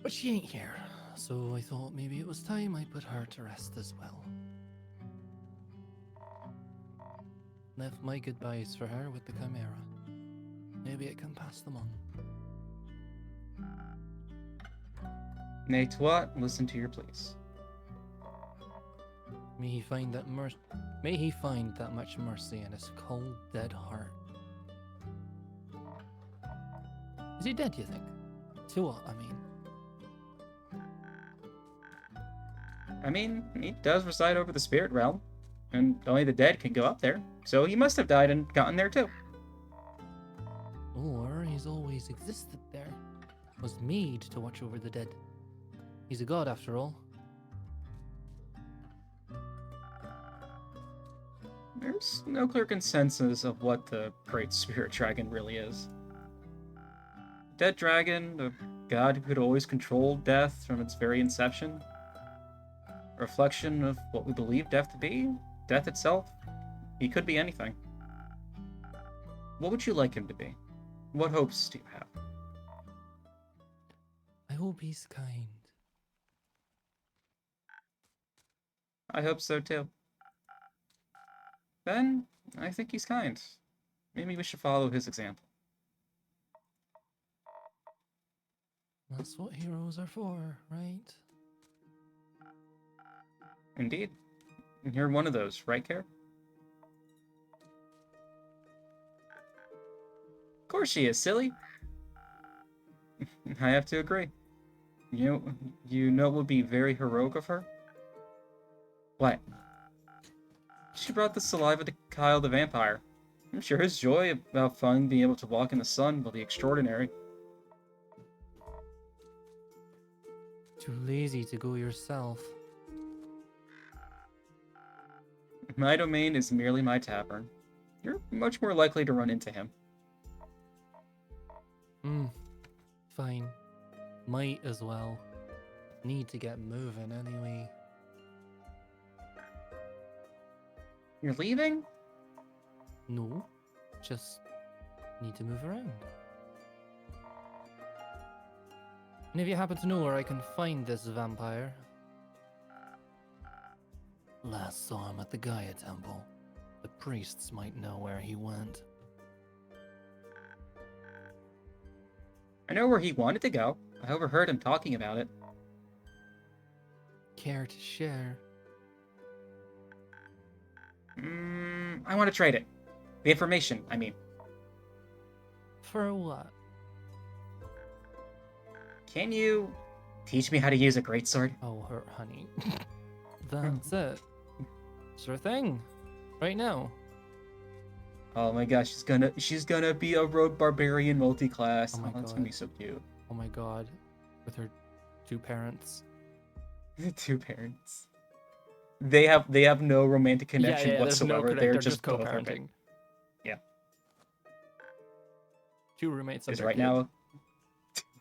But she ain't here, so I thought maybe it was time I put her to rest as well. Left my goodbyes for her with the chimera. Maybe it can pass them on. Nay, toi, listen to your pleas. May he find that much mercy in his cold, dead heart. Is he dead, you think? To what, I mean, he does reside over the spirit realm, and only the dead can go up there, so he must have died and gotten there too. Or he's always existed there. Was made to watch over the dead. He's a god after all. There's no clear consensus of what the Great Spirit Dragon really is. Dead dragon, a god who could always control death from its very inception. A reflection of what we believe death to be, death itself. He could be anything. What would you like him to be? What hopes do you have? I hope he's kind. I hope so too. Ben, I think he's kind. Maybe we should follow his example. That's what heroes are for, right? Indeed. And you're one of those, right, Care? Of course she is, silly. I have to agree. You know what would be very heroic of her? What? She brought the saliva to Kyle the vampire. I'm sure his joy about finally being able to walk in the sun will be extraordinary. Too lazy to go yourself. My domain is merely my tavern. You're much more likely to run into him. Fine. Might as well. Need to get moving anyway. You're leaving? No, just need to move around. And if you happen to know where I can find this vampire? Last saw him at the Gaia Temple. The priests might know where he went. I know where he wanted to go. I overheard him talking about it. Care to share? I want to trade it. The information, I mean. For what? Can you teach me how to use a greatsword? Oh, honey. That's it. Sure thing. Right now. Oh my gosh, she's gonna be a rogue barbarian multi-class. Oh my That's God. gonna be so cute. Oh my god. With her two parents. Two parents. They have no romantic connection There's no whatsoever. connect- They're they're just both co-parenting. roommates. Yeah. Two roommates and Because their right kid. now,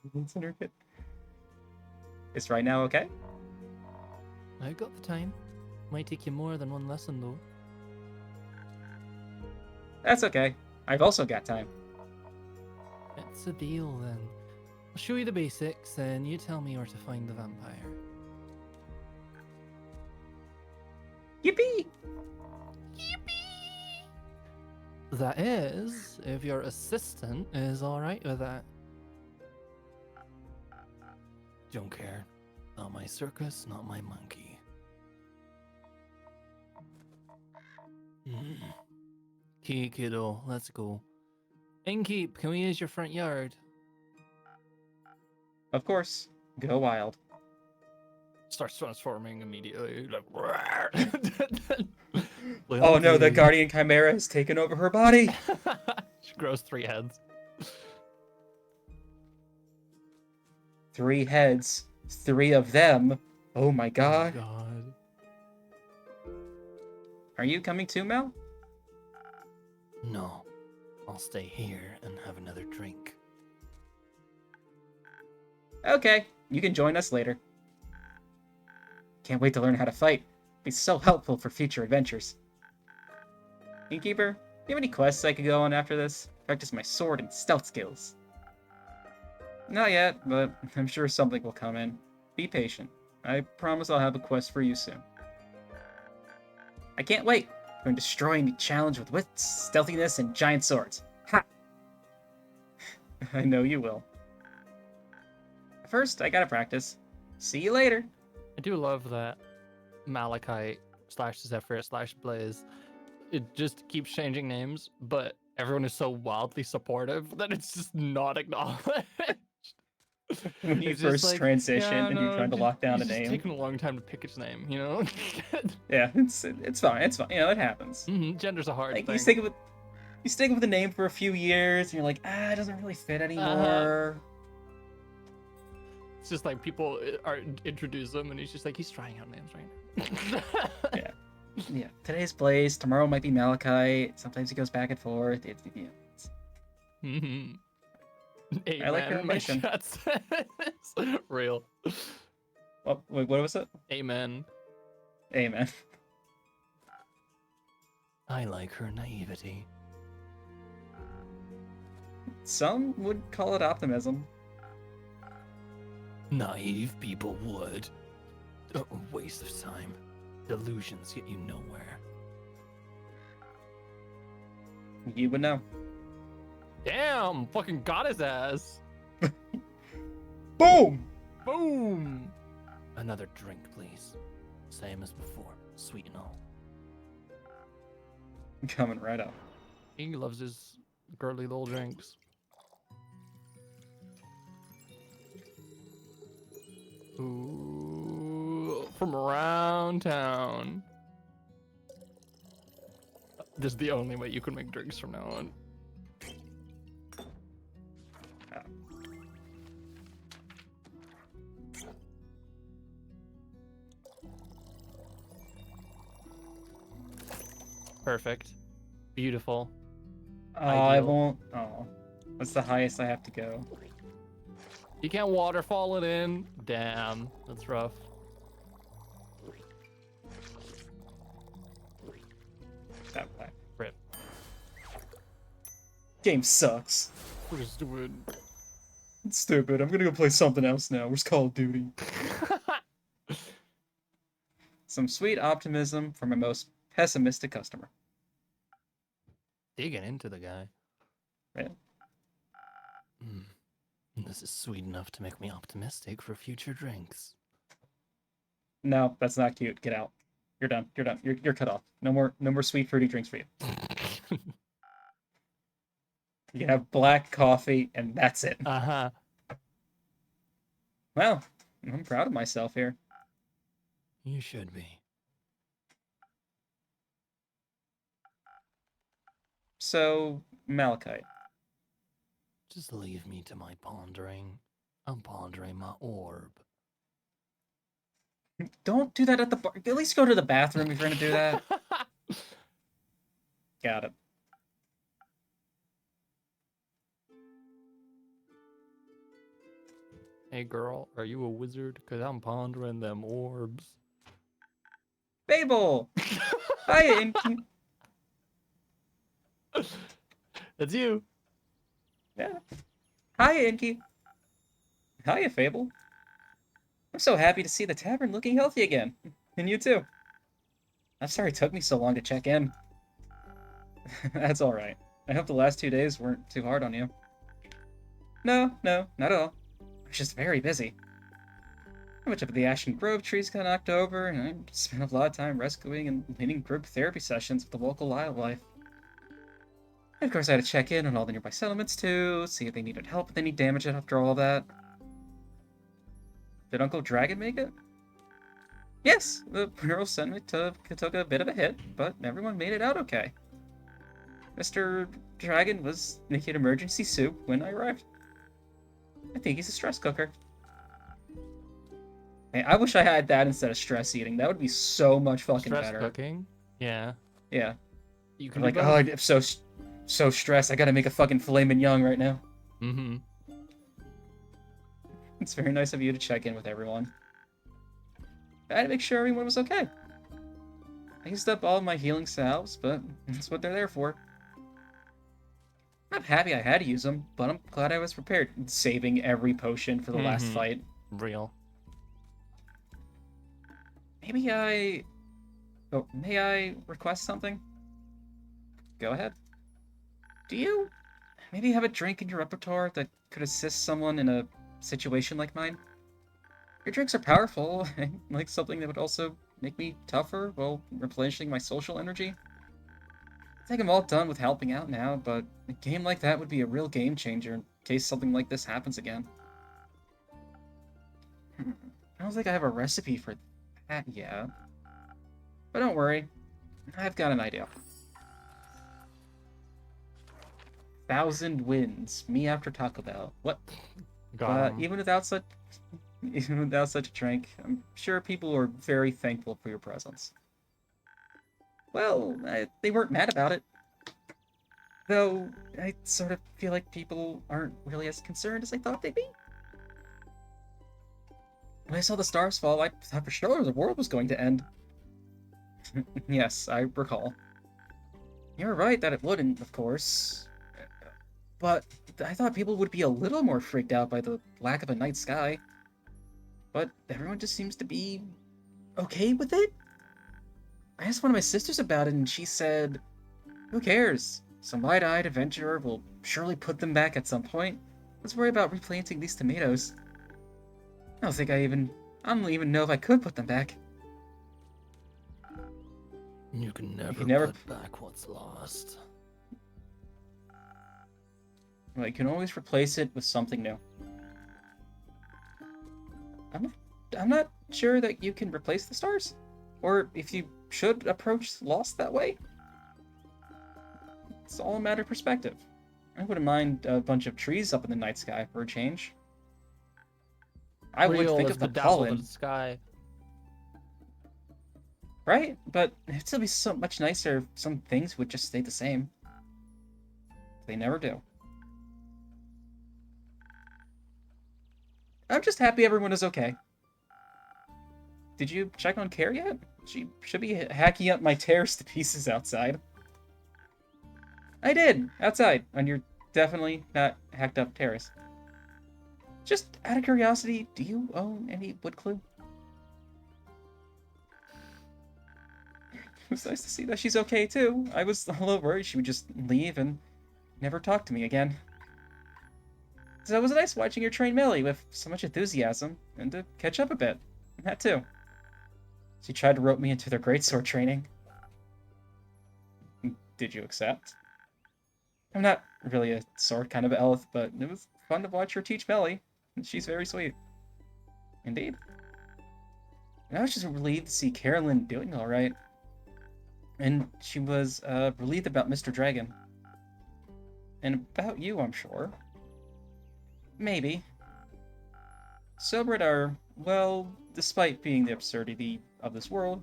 It's intricate. Is right now okay? I got the time. Might take you more than one lesson, though. That's okay. I've also got time. It's a deal, then. I'll show you the basics, and you tell me where to find the vampire. Yippee! That is, if your assistant is alright with that. Don't care. Not my circus, not my monkey. Key, kiddo, let's go. Innkeep, can we use your front yard? Of course. Go wild. Starts transforming immediately, like. Oh no, the Guardian Chimera has taken over her body! She grows 3 heads. 3 heads. 3 of them. Oh my god. Oh god. Are you coming too, Mel? No. I'll stay here and have another drink. Okay, you can join us later. Can't wait to learn how to fight. Be so helpful for future adventures. Innkeeper, do you have any quests I could go on after this? Practice my sword and stealth skills. Not yet, but I'm sure something will come in. Be patient. I promise I'll have a quest for you soon. I can't wait. I'm going to destroy and be challenged with wit, stealthiness, and giant swords. Ha! I know you will. First, I gotta practice. See you later. I do love that Malachite / Zephyr / Blaze. It just keeps changing names, but everyone is so wildly supportive that it's just not acknowledged. When you It's just first like, transition yeah, and you're no, trying to lock down a he's just name. taking a long time to pick his name, you know? Yeah, it's fine. It's fine. You know, it happens. Gender's a hard Like thing. you stick with the name for a few years, and you're like, it doesn't really fit anymore. It's just like people introduce him, and he's just like, he's trying out names right now. Yeah. Today's Blaze. Tomorrow might be Malachite. Sometimes he goes back and forth. Amen, I like your my ambition. chat says. Real. Oh, wait, what was it? Amen. Amen. I like her naivety. Some would call it optimism. Naive people would. A waste of time. Delusions get you nowhere. You would know. Damn! Fucking got his ass! Boom! Boom! Another drink, please. Same as before. Sweet and all. Coming right up. He loves his girly little drinks. Ooh, from around town. This is the only way you can make drinks from now on. Perfect. Beautiful. Oh, I Ideal. won't. Oh. What's the highest I have to go? You can't waterfall it in? Damn, that's rough. That way. Rip. Game sucks. We're stupid. It's stupid. I'm gonna go play something else now. Where's Call of Duty? Some sweet optimism from my most pessimistic customer. Digging into the guy. Yeah. This is sweet enough to make me optimistic for future drinks. No, that's not cute. Get out. You're done. You're done. You're cut off. No more sweet fruity drinks for you. You can have black coffee and that's it. Uh-huh. Well, I'm proud of myself here. You should be. So, Malachite. Just leave me to my pondering. I'm pondering my orb. Don't do that at the bar. At least go to the bathroom if you're gonna do that. Got it. Hey girl, are you a wizard? Cause I'm pondering them orbs. Fable! Hi, Inky. That's you. Yeah. Hi, Inky. Hiya, Fable. I'm so happy to see the tavern looking healthy again. And you too. I'm sorry it took me so long to check in. That's alright. I hope the last 2 days weren't too hard on you. No, not at all. I was just very busy. Much of the Ashen Grove trees got knocked over, and I spent a lot of time rescuing and leading group therapy sessions with the local wildlife. And of course, I had to check in on all the nearby settlements too, see if they needed help with any damage after all that. Did Uncle Dragon make it? Yes, the Bureau sent me took a bit of a hit, but everyone made it out okay. Mr. Dragon was making emergency soup when I arrived. I think he's a stress cooker. Hey, I wish I had that instead of stress eating. That would be so much fucking Stress better. cooking. Yeah. Yeah. You can Like, do oh, both. I'm so stressed. I gotta make a fucking filet mignon right now. Mm-hmm. It's very nice of you to check in with everyone. I had to make sure everyone was okay. I used up all of my healing salves, but that's what they're there for. I'm happy I had to use them, but I'm glad I was prepared, saving every potion for the last Mhm. fight. Real. May I request something? Go ahead. Do you maybe have a drink in your repertoire that could assist someone in a situation like mine? Your drinks are powerful, and like something that would also make me tougher while replenishing my social energy. I think I'm all done with helping out now, but a game like that would be a real game changer in case something like this happens again. I don't think I have a recipe for that yet. But don't worry, I've got an idea. 1,000 wins, me after Taco Bell. What? Got 'em. Even without such a drink, I'm sure people were very thankful for your presence. Well, they weren't mad about it. Though, I sort of feel like people aren't really as concerned as I thought they'd be. When I saw the stars fall, I thought for sure the world was going to end. Yes, I recall. You're right that it wouldn't, of course. But I thought people would be a little more freaked out by the lack of a night sky. But everyone just seems to be okay with it? I asked one of my sisters about it and she said, who cares? Some wide-eyed adventurer will surely put them back at some point. Let's worry about replanting these tomatoes. I don't even know if I could put them back. You can never, never put back what's lost. Well, you can always replace it with something new. I'm not sure that you can replace the stars, or if you should approach Lost that way. It's all a matter of perspective. I wouldn't mind a bunch of trees up in the night sky for a change. I would Real think as of the dazzle of pollen, the sky. right? But it'd still be so much nicer if some things would just stay the same. They never do. I'm just happy everyone is okay. Did you check on Care yet? She should be hacking up my terrace to pieces outside. I did, outside, on your definitely not hacked up terrace. Just out of curiosity, do you own any wood glue? It was nice to see that she's okay too. I was a little worried she would just leave and never talk to me again. So it was nice watching her train Millie with so much enthusiasm, and to catch up a bit. That too. She tried to rope me into their greatsword training. Did you accept? I'm not really a sword kind of elf, but it was fun to watch her teach Millie. She's very sweet. Indeed. And I was just relieved to see Carolyn doing alright. And she was relieved about Mr. Dragon. And about you, I'm sure. Maybe. Sobrit are, well, despite being the absurdity of this world,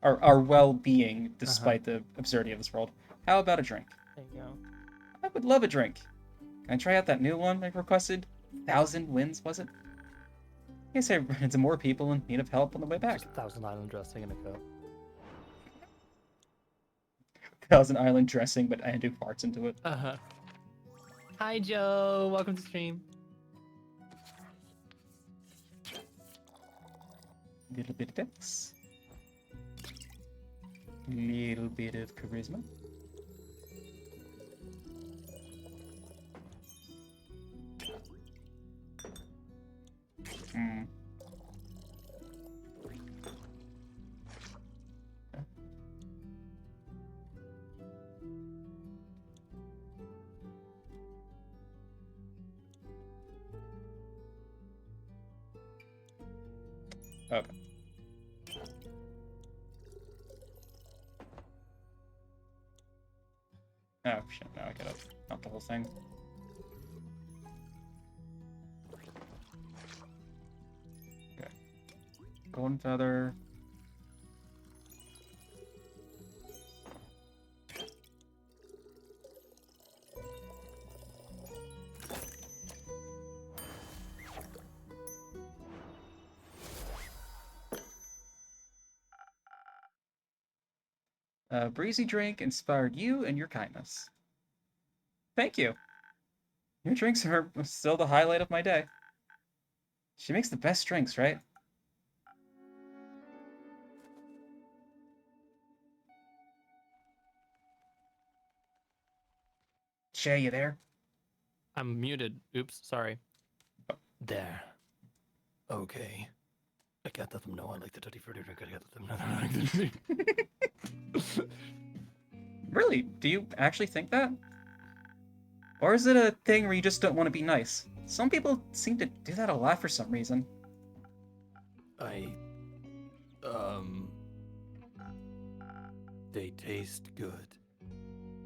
our well-being despite the absurdity of this world. How about a drink? There you go. I would love a drink. Can I try out that new one I requested? 1,000 wins, was it? I guess I ran into more people in need of help on the way back. Just Thousand Island dressing in a cup. 1,000 Island dressing, but Andrew farts into it. Uh-huh. Hi, Joe. Welcome to stream. Little bit of dex. Little bit of charisma. Hmm. Okay. Oh shit, now I gotta not the whole thing. Okay. Golden feather. A breezy drink inspired you and your kindness. Thank you. Your drinks are still the highlight of my day. She makes the best drinks, right? Shay, you there? I'm muted. Oops, sorry. There. Okay. I got let them know I like the tutti frutti drink. I got them know I like the Really? Do you actually think that? Or is it a thing where you just don't want to be nice? Some people seem to do that a lot for some reason. They taste good.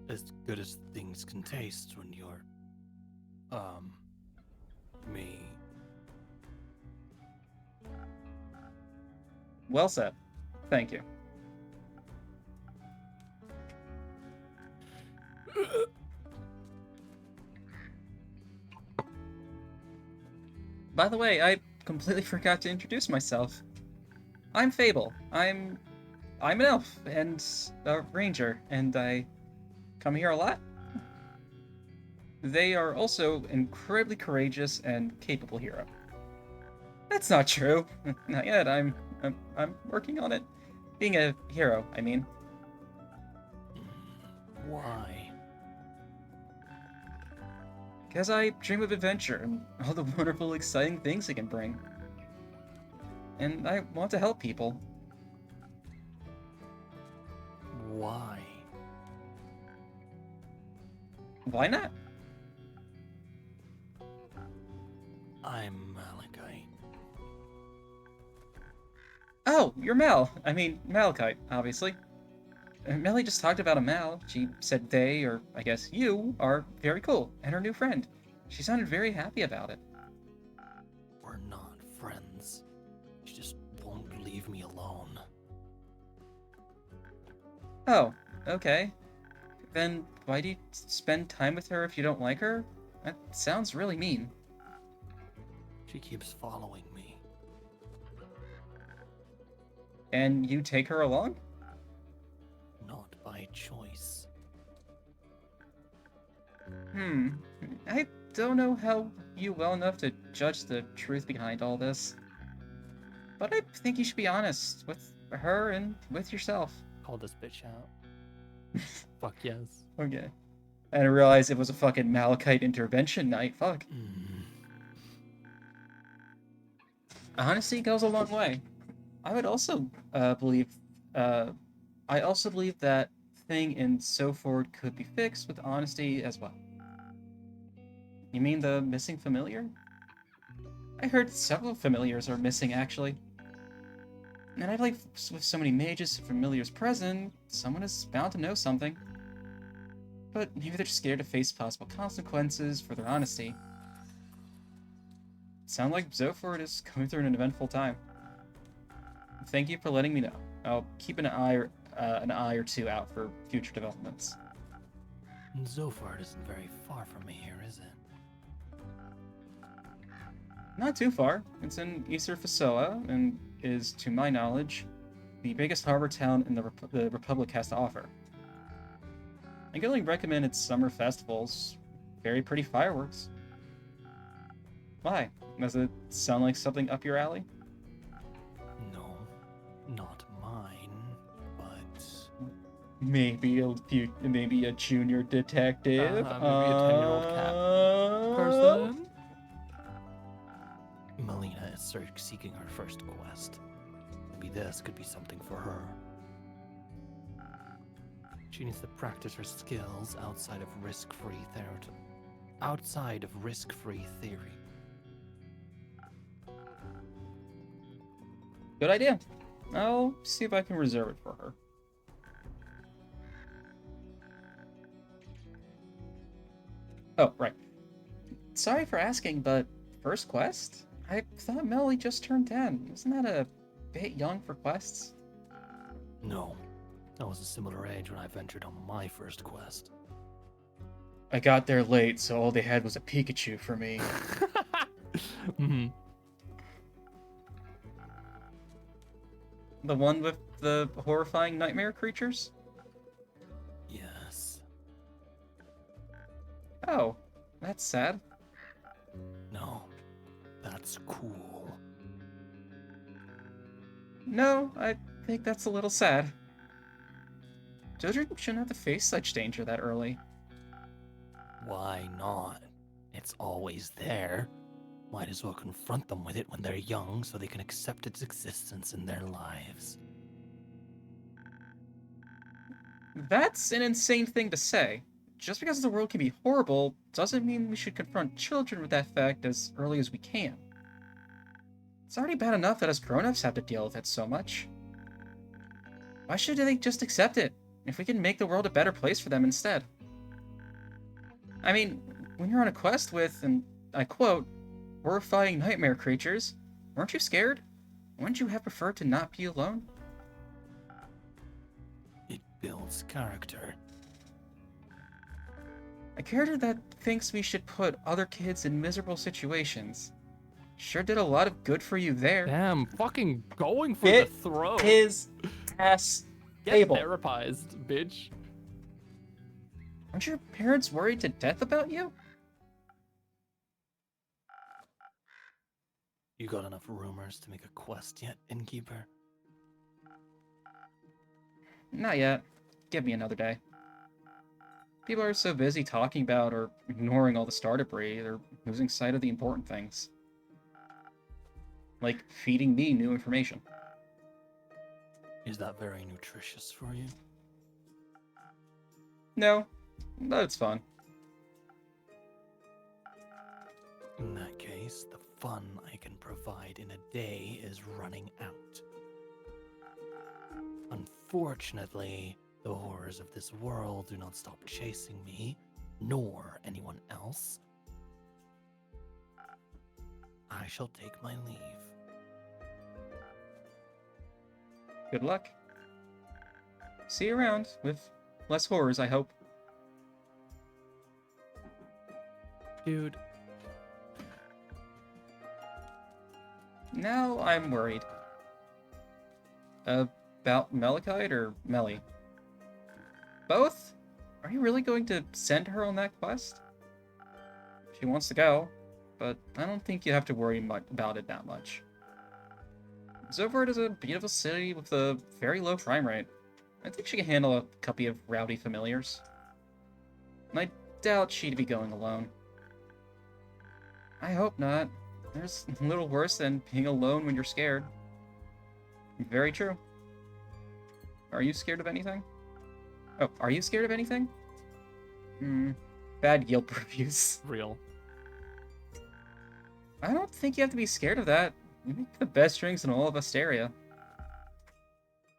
As good as things can taste when you're, me. Well said. Thank you. By the way, I completely forgot to introduce myself. I'm Fable. I'm an elf and a ranger, and I come here a lot. They are also incredibly courageous and capable hero. That's not true. Not yet. I'm working on it. Being a hero, I mean. Why? Because I dream of adventure and all the wonderful, exciting things it can bring. And I want to help people. Why? Why not? I'm Malachite. Oh, you're Mal. I mean, Malachite, obviously. Melly just talked about a Mal. She said they, or I guess you, are very cool, and her new friend. She sounded very happy about it. We're not friends. She just won't leave me alone. Oh, okay. Then why do you spend time with her if you don't like her? That sounds really mean. She keeps following me. And you take her along? Not by choice. I don't know how you well enough to judge the truth behind all this. But I think you should be honest with her and with yourself. Call this bitch out. Fuck yes. Okay. I didn't realize it was a fucking Malachite intervention night. Fuck. Honesty goes a long way. I would also believe. I also believe that thing in So Forward could be fixed with honesty as well. You mean the missing familiar? I heard several familiars are missing, actually. And I believe with so many mages and familiars present, someone is bound to know something. But maybe they're scared to face possible consequences for their honesty. Sound like Zoford is going through an eventful time. Thank you for letting me know. I'll keep an eye or two out for future developments. Zofard isn't very far from me here, is it? Not too far. It's in Easter Fasoa, and is, to my knowledge, the biggest harbor town in the Republic has to offer. I can only recommend its summer festivals. Very pretty fireworks. Why? Does it sound like something up your alley? No, not mine, but Maybe maybe a junior detective. Maybe a 10-year-old cat person. Melina is seeking her first quest. Maybe this could be something for her. She needs to practice her skills outside of risk-free theory. Good idea. I'll see if I can reserve it for her. Oh, right. Sorry for asking, but first quest? I thought Melly just turned 10. Isn't that a bit young for quests? No, I was a similar age when I ventured on my first quest. I got there late, so all they had was a Pikachu for me. Mm-hmm. The one with the horrifying nightmare creatures? Yes. Oh, that's sad. No, that's cool. No, I think that's a little sad. Children shouldn't have to face such danger that early. Why not? It's always there. Might as well confront them with it when they're young so they can accept its existence in their lives. That's an insane thing to say. Just because the world can be horrible doesn't mean we should confront children with that fact as early as we can. It's already bad enough that us grown-ups have to deal with it so much. Why should they just accept it, if we can make the world a better place for them instead? I mean, when you're on a quest with, and I quote, horrifying nightmare creatures, weren't you scared? Wouldn't you have preferred to not be alone? It builds character. A character that thinks we should put other kids in miserable situations. Sure did a lot of good for you there. Damn, fucking going for Get the throat. his ass Get table. therapized, bitch. Aren't your parents worried to death about you? You got enough rumors to make a quest yet, Innkeeper? Not yet. Give me another day. People are so busy talking about or ignoring all the star debris, they're losing sight of the important things. Like feeding me new information. Is that very nutritious for you? No, but it's fun. In that case, the fun I can provide in a day is running out. Unfortunately, the horrors of this world do not stop chasing me, nor anyone else. I shall take my leave. Good luck. See you around, with less horrors, I hope. Dude. Now I'm worried. About Malachite or Melly? Both? Are you really going to send her on that quest? She wants to go, but I don't think you have to worry about it that much. Zovard is a beautiful city with a very low crime rate. I think she can handle a couple of rowdy familiars. And I doubt she'd be going alone. I hope not. There's little worse than being alone when you're scared. Very true. Are you scared of anything? Oh, are you scared of anything? Bad Yelp reviews. Real. I don't think you have to be scared of that. You make the best drinks in all of Asteria.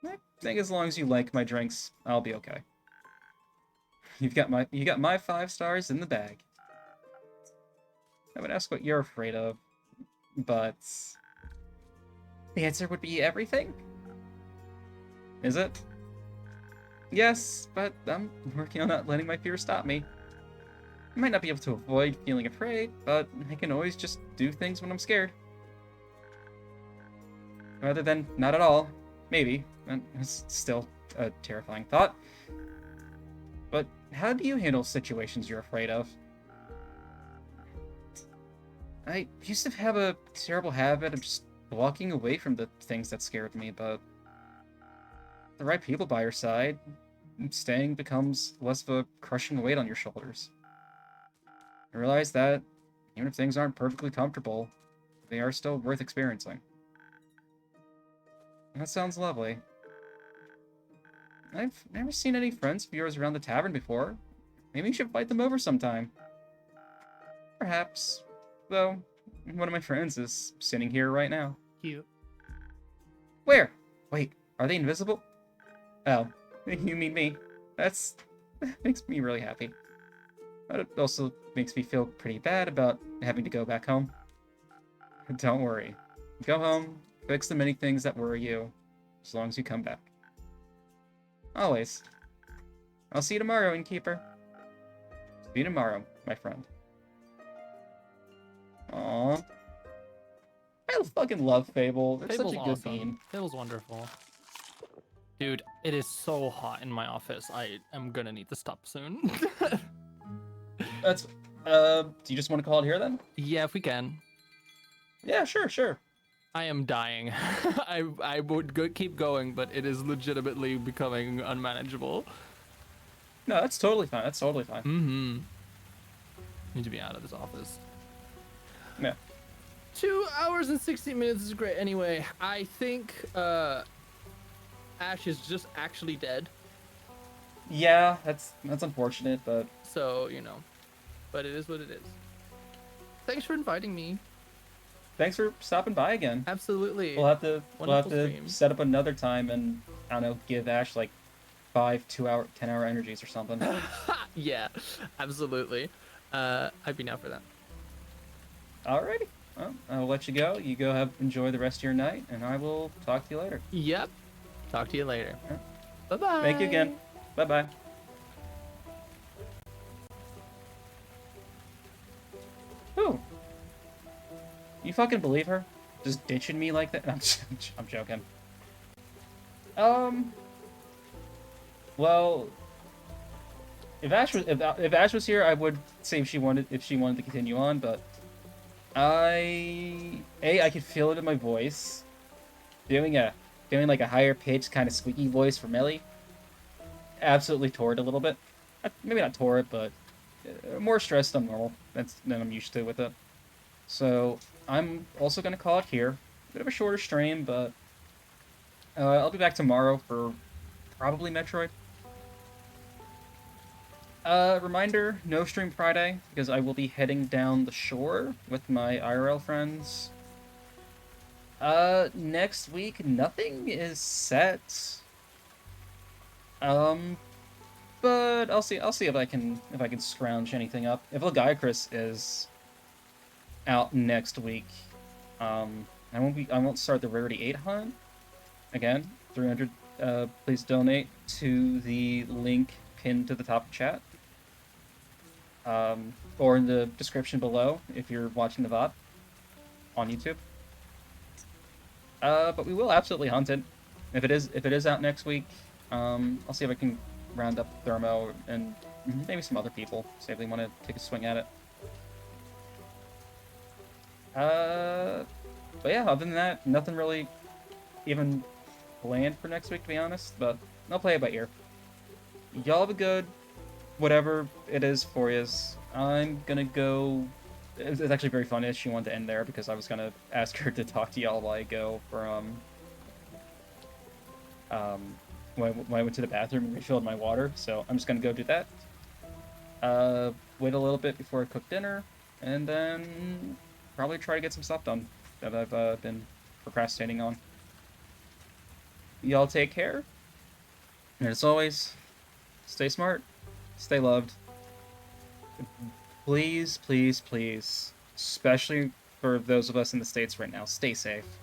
I think as long as you like my drinks, I'll be okay. You got my 5 stars in the bag. I would ask what you're afraid of, but the answer would be everything? Is it? Yes, but I'm working on not letting my fear stop me. I might not be able to avoid feeling afraid, but I can always just do things when I'm scared. Rather than not at all. Maybe. It's still a terrifying thought. But how do you handle situations you're afraid of? I used to have a terrible habit of just walking away from the things that scared me, but the right people by your side, staying becomes less of a crushing weight on your shoulders. I realize that even if things aren't perfectly comfortable, they are still worth experiencing. That sounds lovely. I've never seen any friends of yours around the tavern before. Maybe you should invite them over sometime. Perhaps. Though, one of my friends is sitting here right now. Cute. Where? Wait, are they invisible? Oh, you mean me. That makes me really happy. But it also makes me feel pretty bad about having to go back home. Don't worry. Go home, fix the many things that worry you, as long as you come back. Always. I'll see you tomorrow, Innkeeper. See you tomorrow, my friend. Aww. I fucking love Fable. It's Fable's such a good awesome. theme. Fable's wonderful. Dude, it is so hot in my office. I am gonna need to stop soon. That's, do you just want to call it here then? Yeah, if we can. Yeah, sure. I am dying. I would keep going, but it is legitimately becoming unmanageable. No, that's totally fine. Mm-hmm. Need to be out of this office. Yeah. 2 hours and 60 minutes is great. Anyway, I think Ash is just actually dead. Yeah, that's unfortunate, but So, you know. But it is what it is. Thanks for inviting me. thanks for stopping by again. Absolutely. We'll have to Wonderful stream. set up another time and I don't know, give Ash like 5 10-hour energies or something. Yeah, absolutely. I'd be down for that. Alrighty. Well, I'll let you go. You go enjoy the rest of your night, and I will talk to you later. Yep. Talk to you later. Alright. Bye-bye. Thank you again. Bye-bye. Who? You fucking believe her? Just ditching me like that? I'm joking. Well, if Ash was here, I would say if she wanted to continue on, but I could feel it in my voice. Doing like a higher pitched kind of squeaky voice for Melly. Absolutely tore it a little bit. Maybe not tore it, but more stressed than normal. Than I'm used to with it. So I'm also gonna call it here. Bit of a shorter stream, but I'll be back tomorrow for probably Metroid. Reminder, no stream Friday, because I will be heading down the shore with my IRL friends. Next week, nothing is set. But I'll see if I can scrounge anything up. If Lagiacrus is out next week, I won't start the Rarity 8 hunt. Again, 300, please donate to the link pinned to the top of chat. Or in the description below if you're watching the VOD on YouTube. But we will absolutely hunt it. If it is out next week, I'll see if I can round up Thermo and maybe some other people, see if they want to take a swing at it. But yeah, other than that, nothing really even planned for next week, to be honest, but I'll play it by ear. Y'all have a good whatever it is for yous. I'm gonna go. It's actually very funny she wanted to end there because I was gonna ask her to talk to y'all while I go for when I went to the bathroom and refilled my water. So I'm just gonna go do that. Wait a little bit before I cook dinner, and then probably try to get some stuff done that I've been procrastinating on. Y'all take care, and as always, stay smart, stay loved. Please, please, please, especially for those of us in the States right now, stay safe.